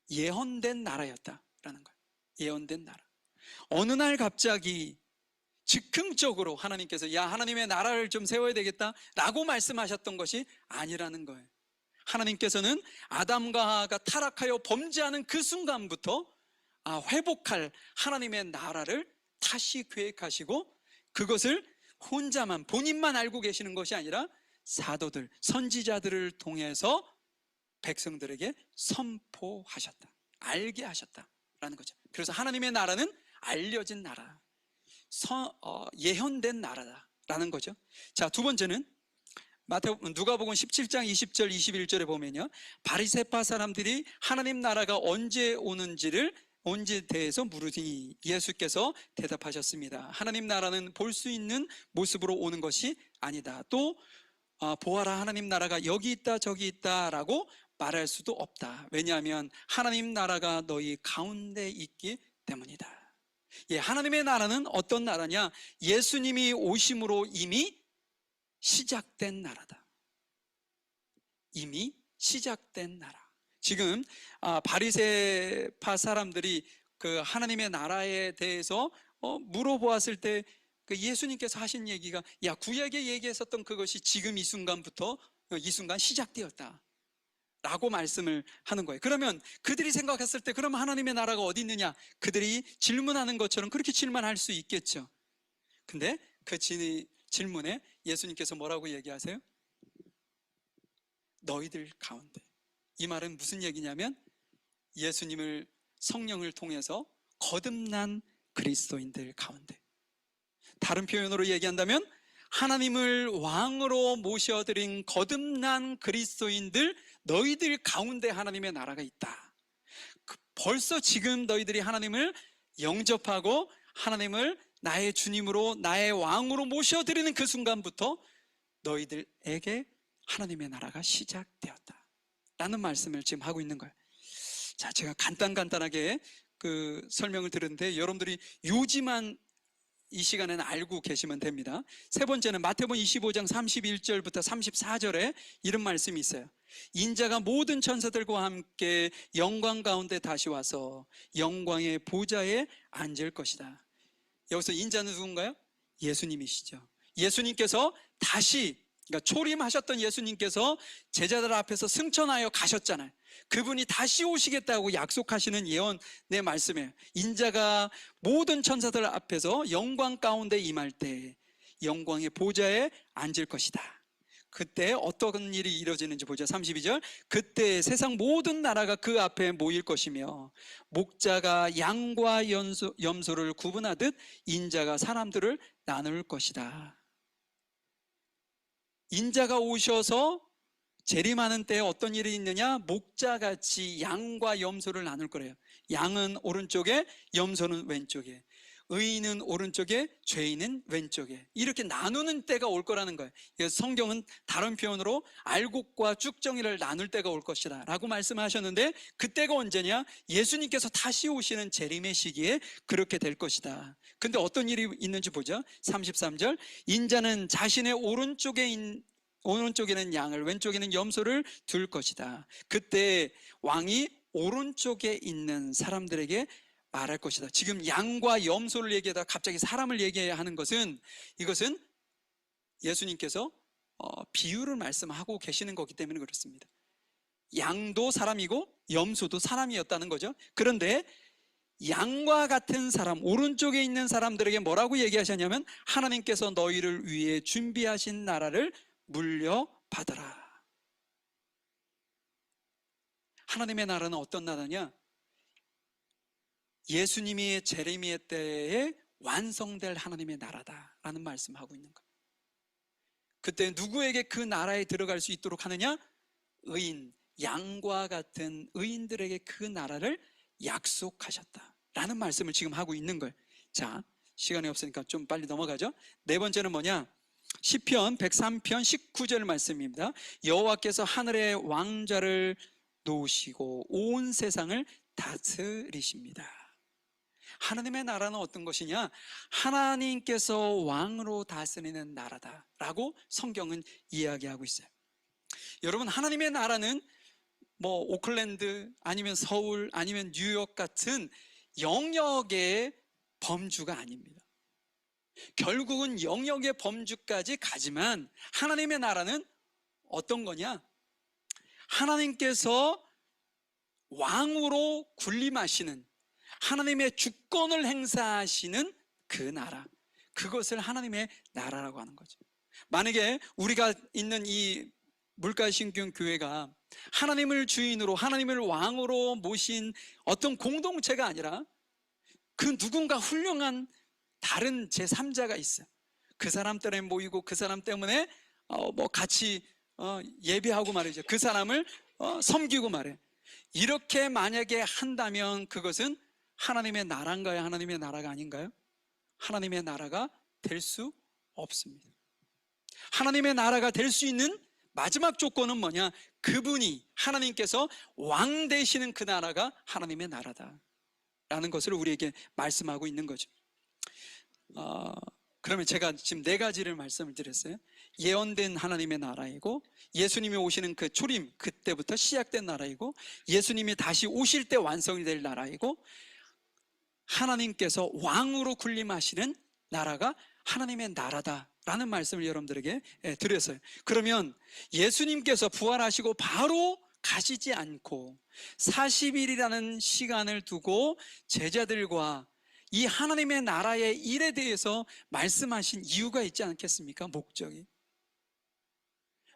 Speaker 1: 예언된 나라였다라는 거예요. 예언된 나라. 어느 날 갑자기 즉흥적으로 하나님께서 야, 하나님의 나라를 좀 세워야 되겠다 라고 말씀하셨던 것이 아니라는 거예요. 하나님께서는 아담과 하와가 타락하여 범죄하는 그 순간부터 회복할 하나님의 나라를 다시 계획하시고 그것을 혼자만, 본인만 알고 계시는 것이 아니라 사도들, 선지자들을 통해서 백성들에게 선포하셨다, 알게 하셨다라는 거죠. 그래서 하나님의 나라는 알려진 나라, 예언된 나라다라는 거죠. 자, 두 번째는 누가복음 17장 20절 21절에 보면요, 바리새파 사람들이 하나님 나라가 언제 오는지를 대해서 물으니 예수께서 대답하셨습니다. 하나님 나라는 볼 수 있는 모습으로 오는 것이 아니다. 또 보아라, 하나님 나라가 여기 있다 저기 있다 라고 말할 수도 없다. 왜냐하면 하나님 나라가 너희 가운데 있기 때문이다. 예, 하나님의 나라는 어떤 나라냐? 예수님이 오심으로 이미 시작된 나라다. 이미 시작된 나라. 지금 바리새파 사람들이 그 하나님의 나라에 대해서 물어보았을 때 그 예수님께서 하신 얘기가, 야, 구약에 얘기했었던 그것이 지금 이 순간부터 이 순간 시작되었다 라고 말씀을 하는 거예요. 그러면 그들이 생각했을 때 그럼 하나님의 나라가 어디 있느냐? 그들이 질문하는 것처럼 그렇게 질문할 수 있겠죠. 근데 그 질문에 예수님께서 뭐라고 얘기하세요? 너희들 가운데. 이 말은 무슨 얘기냐면 예수님을, 성령을 통해서 거듭난 그리스도인들 가운데, 다른 표현으로 얘기한다면 하나님을 왕으로 모셔드린 거듭난 그리스도인들, 너희들 가운데 하나님의 나라가 있다. 벌써 지금 너희들이 하나님을 영접하고 하나님을 나의 주님으로, 나의 왕으로 모셔드리는 그 순간부터 너희들에게 하나님의 나라가 시작되었다 라는 말씀을 지금 하고 있는 거예요. 자, 제가 간단하게 그 설명을 드렸는데 여러분들이 요지만 이 시간에는 알고 계시면 됩니다. 세 번째는 마태복음 25장 31절부터 34절에 이런 말씀이 있어요. 인자가 모든 천사들과 함께 영광 가운데 다시 와서 영광의 보좌에 앉을 것이다. 여기서 인자는 누군가요? 예수님이시죠. 예수님께서 다시, 그러니까 초림하셨던 예수님께서 제자들 앞에서 승천하여 가셨잖아요. 그분이 다시 오시겠다고 약속하시는 예언의 말씀이에요. 인자가 모든 천사들 앞에서 영광 가운데 임할 때 영광의 보좌에 앉을 것이다. 그때 어떤 일이 이루어지는지 보죠. 32절. 그때 세상 모든 나라가 그 앞에 모일 것이며 목자가 양과 염소를 구분하듯 인자가 사람들을 나눌 것이다. 인자가 오셔서 재림하는 때에 어떤 일이 있느냐? 목자같이 양과 염소를 나눌 거래요. 양은 오른쪽에, 염소는 왼쪽에. 의인은 오른쪽에, 죄인은 왼쪽에. 이렇게 나누는 때가 올 거라는 거예요. 성경은 다른 표현으로 알곡과 쭉정이를 나눌 때가 올 것이다 라고 말씀하셨는데, 그때가 언제냐? 예수님께서 다시 오시는 재림의 시기에 그렇게 될 것이다. 근데 어떤 일이 있는지 보죠. 33절. 인자는 자신의 오른쪽에는 양을, 왼쪽에는 염소를 둘 것이다. 그때 왕이 오른쪽에 있는 사람들에게 말할 것이다. 지금 양과 염소를 얘기하다가 갑자기 사람을 얘기하는 것은, 이것은 예수님께서 비유를 말씀하고 계시는 거기 때문에 그렇습니다. 양도 사람이고 염소도 사람이었다는 거죠. 그런데 양과 같은 사람, 오른쪽에 있는 사람들에게 뭐라고 얘기하셨냐면, 하나님께서 너희를 위해 준비하신 나라를 물려받아라. 하나님의 나라는 어떤 나라냐? 예수님이 재림의 때에 완성될 하나님의 나라다라는 말씀하고 있는 거예요. 그때 누구에게 그 나라에 들어갈 수 있도록 하느냐? 의인, 양과 같은 의인들에게 그 나라를 약속하셨다라는 말씀을 지금 하고 있는 거예요. 자, 시간이 없으니까 좀 빨리 넘어가죠. 네 번째는 뭐냐? 시편 103편 19절 말씀입니다. 여호와께서 하늘의 왕좌를 놓으시고 온 세상을 다스리십니다. 하나님의 나라는 어떤 것이냐? 하나님께서 왕으로 다스리는 나라다라고 성경은 이야기하고 있어요. 여러분, 하나님의 나라는 뭐 오클랜드 아니면 서울 아니면 뉴욕 같은 영역의 범주가 아닙니다. 결국은 영역의 범주까지 가지만 하나님의 나라는 어떤 거냐? 하나님께서 왕으로 군림하시는, 하나님의 주권을 행사하시는 그 나라, 그것을 하나님의 나라라고 하는 거죠. 만약에 우리가 있는 이 물가신경 교회가 하나님을 주인으로, 하나님을 왕으로 모신 어떤 공동체가 아니라 그 누군가 훌륭한 다른 제3자가 있어요. 그 사람 때문에 모이고 그 사람 때문에 같이 예배하고 말이죠. 그 사람을 섬기고 말해. 이렇게 만약에 한다면 그것은 하나님의 나라인가요? 하나님의 나라가 아닌가요? 하나님의 나라가 될 수 없습니다. 하나님의 나라가 될 수 있는 마지막 조건은 뭐냐? 그분이, 하나님께서 왕 되시는 그 나라가 하나님의 나라다라는 것을 우리에게 말씀하고 있는 거죠. 그러면 제가 지금 네 가지를 말씀을 드렸어요. 예언된 하나님의 나라이고, 예수님이 오시는 그 초림, 그때부터 시작된 나라이고, 예수님이 다시 오실 때 완성이 될 나라이고, 하나님께서 왕으로 군림하시는 나라가 하나님의 나라다라는 말씀을 여러분들에게 드렸어요. 그러면 예수님께서 부활하시고 바로 가시지 않고 40일이라는 시간을 두고 제자들과 이 하나님의 나라의 일에 대해서 말씀하신 이유가 있지 않겠습니까? 목적이.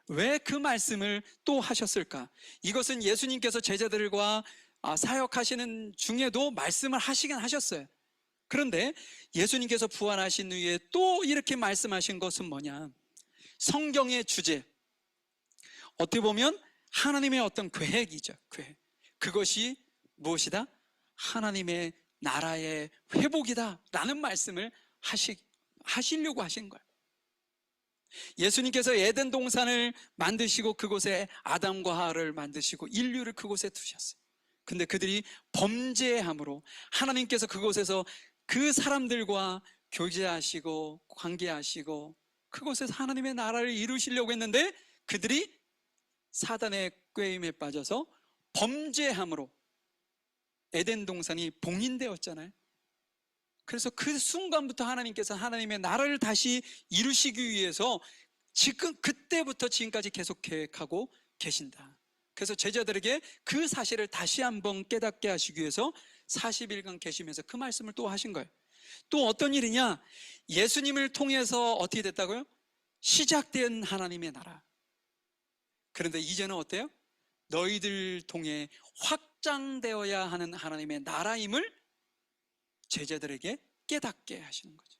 Speaker 1: 왜 그 말씀을 또 하셨을까? 이것은 예수님께서 제자들과 사역하시는 중에도 말씀을 하시긴 하셨어요. 그런데 예수님께서 부활하신 후에 또 이렇게 말씀하신 것은 뭐냐? 성경의 주제, 어떻게 보면 하나님의 어떤 계획이죠. 계획. 그것이 무엇이다? 하나님의 나라의 회복이다 라는 말씀을 하시려고 하신 거예요. 예수님께서 에덴 동산을 만드시고 그곳에 아담과 하와를 만드시고 인류를 그곳에 두셨어요. 근데 그들이 범죄함으로 하나님께서 그곳에서 그 사람들과 교제하시고 관계하시고 그곳에서 하나님의 나라를 이루시려고 했는데, 그들이 사단의 꾀임에 빠져서 범죄함으로 에덴 동산이 봉인되었잖아요. 그래서 그 순간부터 하나님께서 하나님의 나라를 다시 이루시기 위해서 지금 그때부터 지금까지 계속 계획하고 계신다. 그래서 제자들에게 그 사실을 다시 한번 깨닫게 하시기 위해서 40일간 계시면서 그 말씀을 또 하신 거예요. 또 어떤 일이냐? 예수님을 통해서 어떻게 됐다고요? 시작된 하나님의 나라. 그런데 이제는 어때요? 너희들 통해 확장되어야 하는 하나님의 나라임을 제자들에게 깨닫게 하시는 거죠.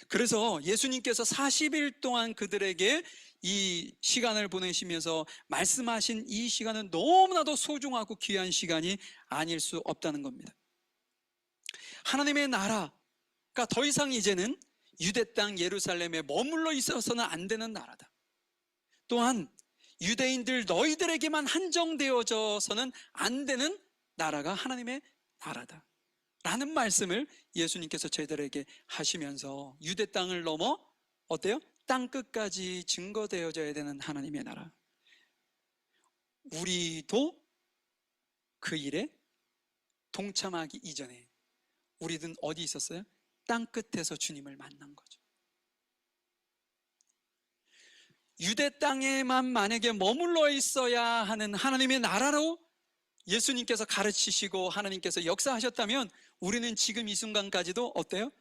Speaker 1: 그래서 예수님께서 40일 동안 그들에게 이 시간을 보내시면서 말씀하신 이 시간은 너무나도 소중하고 귀한 시간이 아닐 수 없다는 겁니다. 하나님의 나라가 더 이상 이제는 유대 땅 예루살렘에 머물러 있어서는 안 되는 나라다. 또한 유대인들 너희들에게만 한정되어져서는 안 되는 나라가 하나님의 나라다 라는 말씀을 예수님께서 저희들에게 하시면서 유대 땅을 넘어 어때요? 땅끝까지 증거되어져야 되는 하나님의 나라, 우리도 그 일에 동참하기 이전에 우리는 어디 있었어요? 땅끝에서 주님을 만난 거죠. 유대 땅에만 만약에 머물러 있어야 하는 하나님의 나라로 예수님께서 가르치시고 하나님께서 역사하셨다면 우리는 지금 이 순간까지도 어때요?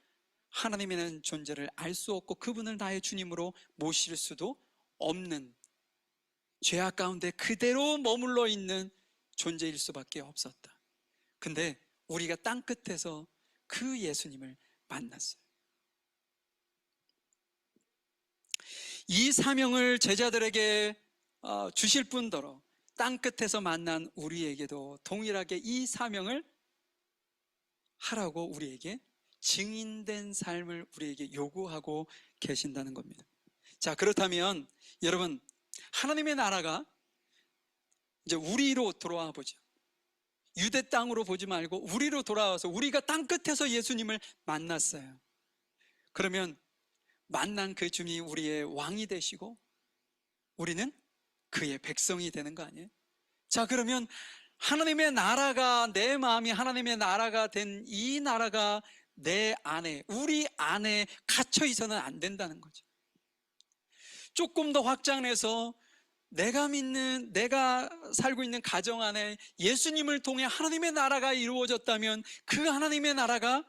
Speaker 1: 하나님의 존재를 알 수 없고 그분을 나의 주님으로 모실 수도 없는 죄악 가운데 그대로 머물러 있는 존재일 수밖에 없었다. 근데 우리가 땅끝에서 그 예수님을 만났어요. 이 사명을 제자들에게 주실 뿐더러 땅끝에서 만난 우리에게도 동일하게 이 사명을 하라고 우리에게 증인된 삶을 우리에게 요구하고 계신다는 겁니다. 자, 그렇다면 여러분, 하나님의 나라가 이제 우리로 돌아와 보죠. 유대 땅으로 보지 말고 우리로 돌아와서 우리가 땅끝에서 예수님을 만났어요. 그러면 만난 그 주님이 우리의 왕이 되시고 우리는 그의 백성이 되는 거 아니에요? 자, 그러면 하나님의 나라가, 내 마음이 하나님의 나라가 된 이 나라가 내 안에, 우리 안에 갇혀 있어는 안 된다는 거죠. 조금 더 확장해서 내가 믿는, 내가 살고 있는 가정 안에 예수님을 통해 하나님의 나라가 이루어졌다면 그 하나님의 나라가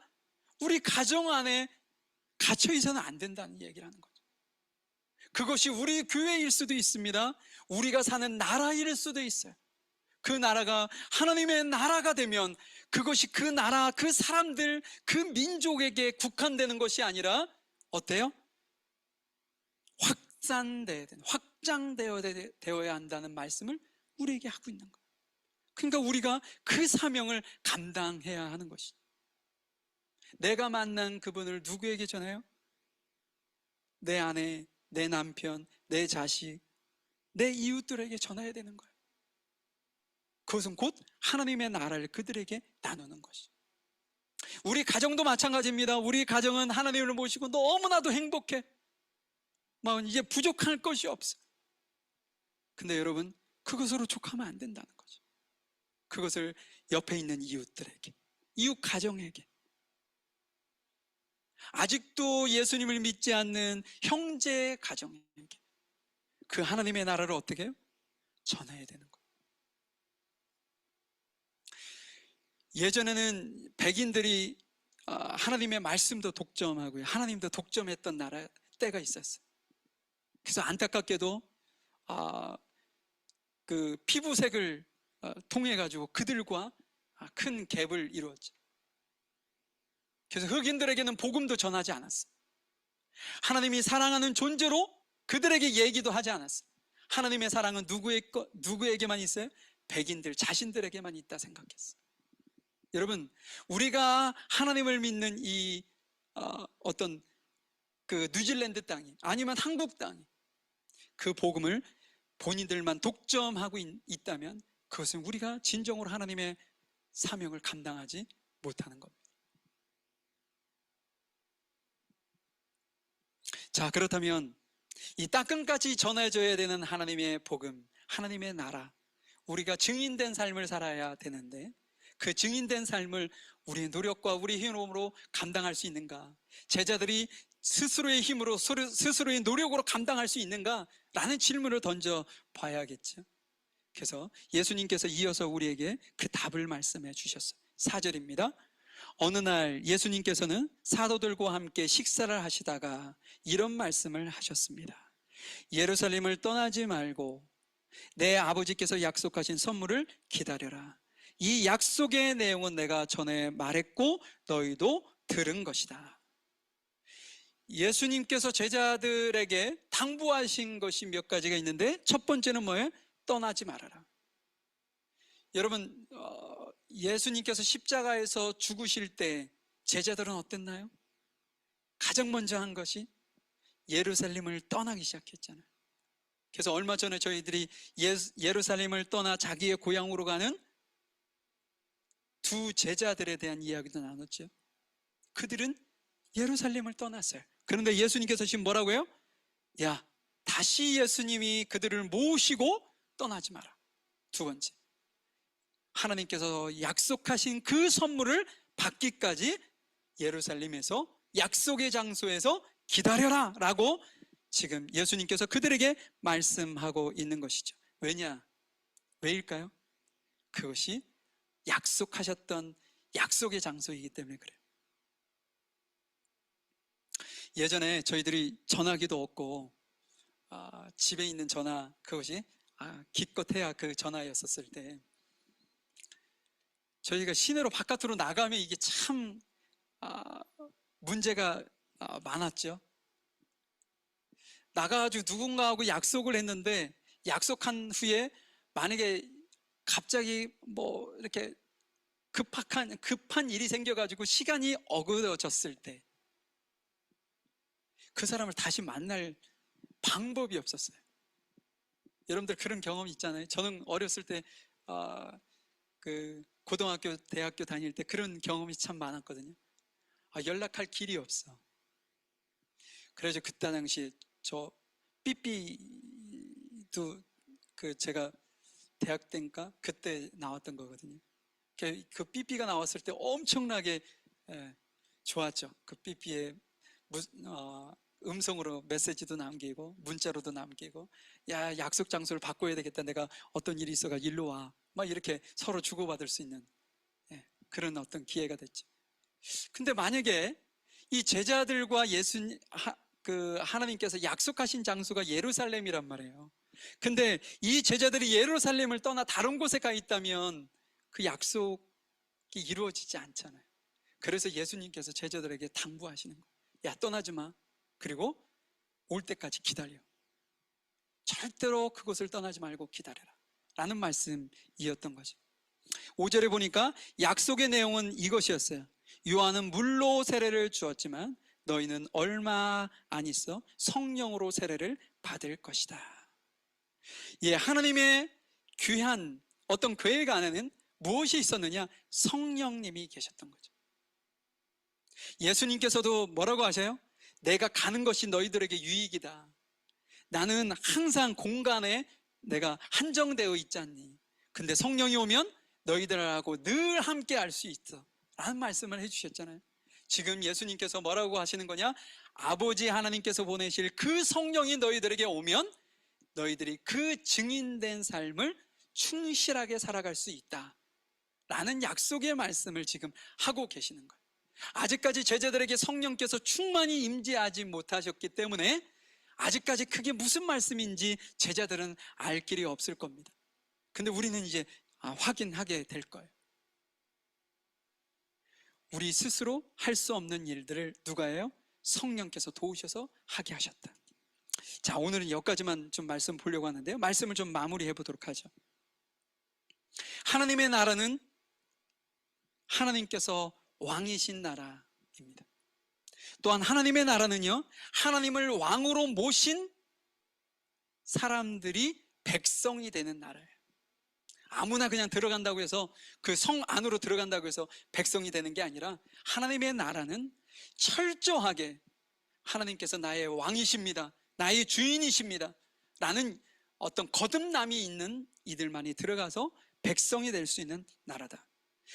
Speaker 1: 우리 가정 안에 갇혀 있어는 안 된다는 얘기를 하는 거죠. 그것이 우리 교회일 수도 있습니다. 우리가 사는 나라일 수도 있어요. 그 나라가 하나님의 나라가 되면 그것이 그 나라, 그 사람들, 그 민족에게 국한되는 것이 아니라 어때요? 확장되어야 한다는 말씀을 우리에게 하고 있는 거예요. 그러니까 우리가 그 사명을 감당해야 하는 것이죠. 내가 만난 그분을 누구에게 전해요? 내 아내, 내 남편, 내 자식, 내 이웃들에게 전해야 되는 거예요. 그것은 곧 하나님의 나라를 그들에게 나누는 것이죠. 우리 가정도 마찬가지입니다. 우리 가정은 하나님을 모시고 너무나도 행복해. 막 이제 부족할 것이 없어. 근데 여러분, 그것으로 족하면 안 된다는 거죠. 그것을 옆에 있는 이웃들에게, 이웃 가정에게, 아직도 예수님을 믿지 않는 형제 가정에게 그 하나님의 나라를 어떻게 해요? 전해야 되는 거예요. 예전에는 백인들이 하나님의 말씀도 독점하고요, 하나님도 독점했던 나라 때가 있었어요. 그래서 안타깝게도 그 피부색을 통해 가지고 그들과 큰 갭을 이루었죠. 그래서 흑인들에게는 복음도 전하지 않았어요. 하나님이 사랑하는 존재로 그들에게 얘기도 하지 않았어요. 하나님의 사랑은 누구에게만 있어요? 백인들 자신들에게만 있다 생각했어요. 여러분, 우리가 하나님을 믿는 이 어떤 그 뉴질랜드 땅이 아니면 한국 땅이 그 복음을 본인들만 독점하고 있다면 그것은 우리가 진정으로 하나님의 사명을 감당하지 못하는 겁니다. 자, 그렇다면 이 땅끝까지 전해져야 되는 하나님의 복음, 하나님의 나라, 우리가 증인된 삶을 살아야 되는데 그 증인된 삶을 우리의 노력과 우리의 힘으로 감당할 수 있는가? 제자들이 스스로의 힘으로, 스스로의 노력으로 감당할 수 있는가? 라는 질문을 던져 봐야겠죠. 그래서 예수님께서 이어서 우리에게 그 답을 말씀해 주셨어요. 4절입니다. 어느 날 예수님께서는 사도들과 함께 식사를 하시다가 이런 말씀을 하셨습니다. 예루살렘을 떠나지 말고 내 아버지께서 약속하신 선물을 기다려라. 이 약속의 내용은 내가 전에 말했고 너희도 들은 것이다. 예수님께서 제자들에게 당부하신 것이 몇 가지가 있는데, 첫 번째는 뭐예요? 떠나지 말아라. 여러분, 예수님께서 십자가에서 죽으실 때 제자들은 어땠나요? 가장 먼저 한 것이 예루살렘을 떠나기 시작했잖아요. 그래서 얼마 전에 저희들이 예루살렘을 떠나 자기의 고향으로 가는 두 제자들에 대한 이야기도 나눴죠. 그들은 예루살렘을 떠났어요. 그런데 예수님께서 지금 뭐라고요? 야, 다시 예수님이 그들을 모시고 떠나지 마라. 두 번째, 하나님께서 약속하신 그 선물을 받기까지 예루살렘에서 약속의 장소에서 기다려라 라고 지금 예수님께서 그들에게 말씀하고 있는 것이죠. 왜일까요? 그것이 약속하셨던 약속의 장소이기 때문에 그래요. 예전에 저희들이 전화기도 없고 집에 있는 전화, 그것이 기껏해야 그 전화였었을 때 저희가 시내로 바깥으로 나가면 이게 참 문제가 많았죠. 나가가지고 누군가하고 약속을 했는데 약속한 후에 만약에 갑자기 뭐 이렇게 급한 일이 생겨가지고 시간이 어그러졌을 때 그 사람을 다시 만날 방법이 없었어요. 여러분들 그런 경험 있잖아요. 저는 어렸을 때 그 고등학교, 대학교 다닐 때 그런 경험이 참 많았거든요. 연락할 길이 없어. 그래서 그때 당시에 저 삐삐도 제가 대학 때인가 그때 나왔던 거거든요. 그 삐삐가 나왔을 때 엄청나게 좋았죠. 그 삐삐에 음성으로 메시지도 남기고 문자로도 남기고, 야, 약속 장소를 바꿔야 되겠다, 내가 어떤 일이 있어가 일로 와, 막 이렇게 서로 주고받을 수 있는 그런 어떤 기회가 됐죠. 근데 만약에 이 제자들과 하나님께서 약속하신 장소가 예루살렘이란 말이에요. 근데 이 제자들이 예루살렘을 떠나 다른 곳에 가 있다면 그 약속이 이루어지지 않잖아요. 그래서 예수님께서 제자들에게 당부하시는 거예요. 야, 떠나지 마. 그리고 올 때까지 기다려. 절대로 그곳을 떠나지 말고 기다려라 라는 말씀이었던 거죠. 5절에 보니까 약속의 내용은 이것이었어요. 요한은 물로 세례를 주었지만 너희는 얼마 안 있어 성령으로 세례를 받을 것이다. 예, 하나님의 귀한 어떤 계획 안에는 무엇이 있었느냐? 성령님이 계셨던 거죠. 예수님께서도 뭐라고 하세요? 내가 가는 것이 너희들에게 유익이다. 나는 항상 공간에 내가 한정되어 있지 않니? 근데 성령이 오면 너희들하고 늘 함께 할 수 있어 라는 말씀을 해주셨잖아요. 지금 예수님께서 뭐라고 하시는 거냐? 아버지 하나님께서 보내실 그 성령이 너희들에게 오면 너희들이 그 증인된 삶을 충실하게 살아갈 수 있다 라는 약속의 말씀을 지금 하고 계시는 거예요. 아직까지 제자들에게 성령께서 충만히 임재하지 못하셨기 때문에 아직까지 그게 무슨 말씀인지 제자들은 알 길이 없을 겁니다. 근데 우리는 이제 확인하게 될 거예요. 우리 스스로 할 수 없는 일들을 누가 해요? 성령께서 도우셔서 하게 하셨다. 자, 오늘은 여기까지만 좀 말씀 보려고 하는데요, 말씀을 좀 마무리해 보도록 하죠. 하나님의 나라는 하나님께서 왕이신 나라입니다. 또한 하나님의 나라는요, 하나님을 왕으로 모신 사람들이 백성이 되는 나라예요. 아무나 그냥 들어간다고 해서, 그 성 안으로 들어간다고 해서 백성이 되는 게 아니라 하나님의 나라는 철저하게 하나님께서 나의 왕이십니다, 나의 주인이십니다 라는 어떤 거듭남이 있는 이들만이 들어가서 백성이 될 수 있는 나라다.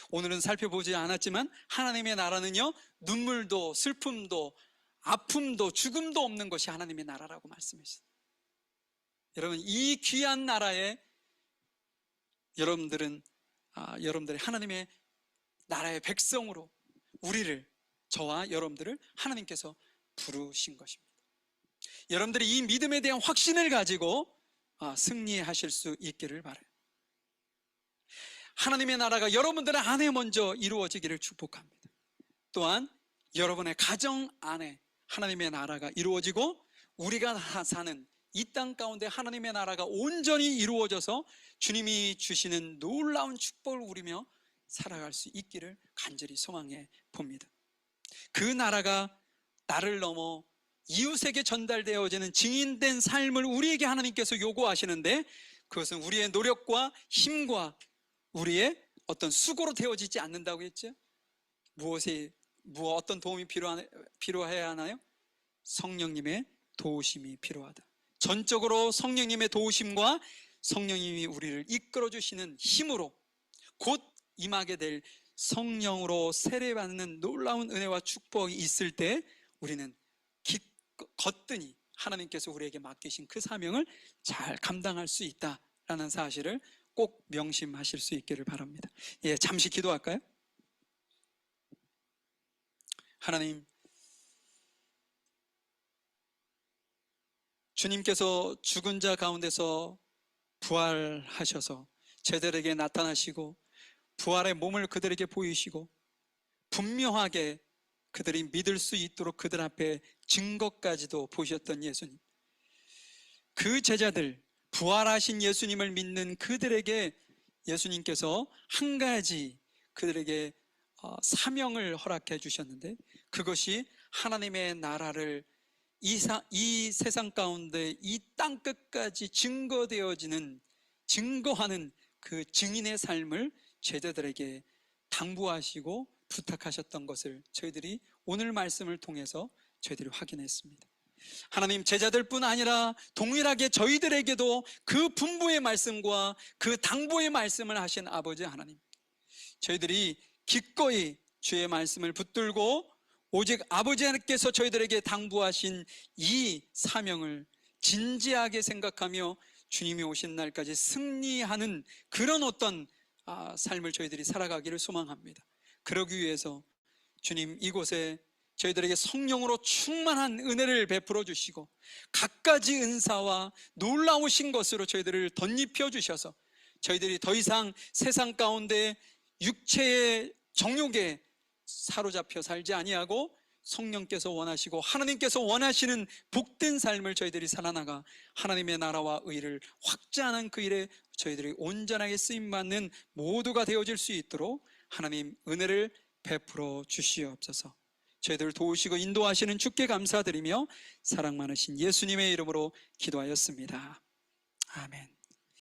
Speaker 1: 오늘은 살펴보지 않았지만 하나님의 나라는요, 눈물도 슬픔도 아픔도 죽음도 없는 것이 하나님의 나라라고 말씀하셨어요. 여러분, 이 귀한 나라에 여러분들이 하나님의 나라의 백성으로 저와 여러분들을 하나님께서 부르신 것입니다. 여러분들이 이 믿음에 대한 확신을 가지고 승리하실 수 있기를 바라요. 하나님의 나라가 여러분들 안에 먼저 이루어지기를 축복합니다. 또한 여러분의 가정 안에 하나님의 나라가 이루어지고 우리가 사는 이 땅 가운데 하나님의 나라가 온전히 이루어져서 주님이 주시는 놀라운 축복을 누리며 살아갈 수 있기를 간절히 소망해 봅니다. 그 나라가 나를 넘어 이웃에게 전달되어지는 증인된 삶을 우리에게 하나님께서 요구하시는데, 그것은 우리의 노력과 힘과 우리의 어떤 수고로 되어지지 않는다고 했죠. 어떤 도움이 필요해야 하나요? 성령님의 도우심이 필요하다. 전적으로 성령님의 도우심과 성령님이 우리를 이끌어 주시는 힘으로 곧 임하게 될 성령으로 세례받는 놀라운 은혜와 축복이 있을 때 우리는 거뜬히 하나님께서 우리에게 맡기신 그 사명을 잘 감당할 수 있다라는 사실을 꼭 명심하실 수 있기를 바랍니다. 잠시 기도할까요? 하나님, 주님께서 죽은 자 가운데서 부활하셔서 제자들에게 나타나시고 부활의 몸을 그들에게 보이시고 분명하게 그들이 믿을 수 있도록 그들 앞에 증거까지도 보셨던 예수님, 그 제자들, 부활하신 예수님을 믿는 그들에게 예수님께서 한 가지 그들에게 사명을 허락해 주셨는데, 그것이 하나님의 나라를 이 세상 가운데 이 땅 끝까지 증거하는 그 증인의 삶을 제자들에게 당부하시고 부탁하셨던 것을 저희들이 오늘 말씀을 통해서 저희들이 확인했습니다. 하나님, 제자들뿐 아니라 동일하게 저희들에게도 그 분부의 말씀과 그 당부의 말씀을 하신 아버지 하나님, 저희들이 기꺼이 주의 말씀을 붙들고 오직 아버지 하나님께서 저희들에게 당부하신 이 사명을 진지하게 생각하며 주님이 오신 날까지 승리하는 그런 어떤 삶을 저희들이 살아가기를 소망합니다. 그러기 위해서 주님, 이곳에 저희들에게 성령으로 충만한 은혜를 베풀어 주시고 갖가지 은사와 놀라우신 것으로 저희들을 덧입혀 주셔서 저희들이 더 이상 세상 가운데 육체의 정욕에 사로잡혀 살지 아니하고 성령께서 원하시고 하나님께서 원하시는 복된 삶을 저희들이 살아나가 하나님의 나라와 의를 확장하는 그 일에 저희들이 온전하게 쓰임받는 모두가 되어질 수 있도록 하나님 은혜를 베풀어 주시옵소서. 저희들을 도우시고 인도하시는 주께 감사드리며 사랑 많으신 예수님의 이름으로 기도하였습니다. 아멘.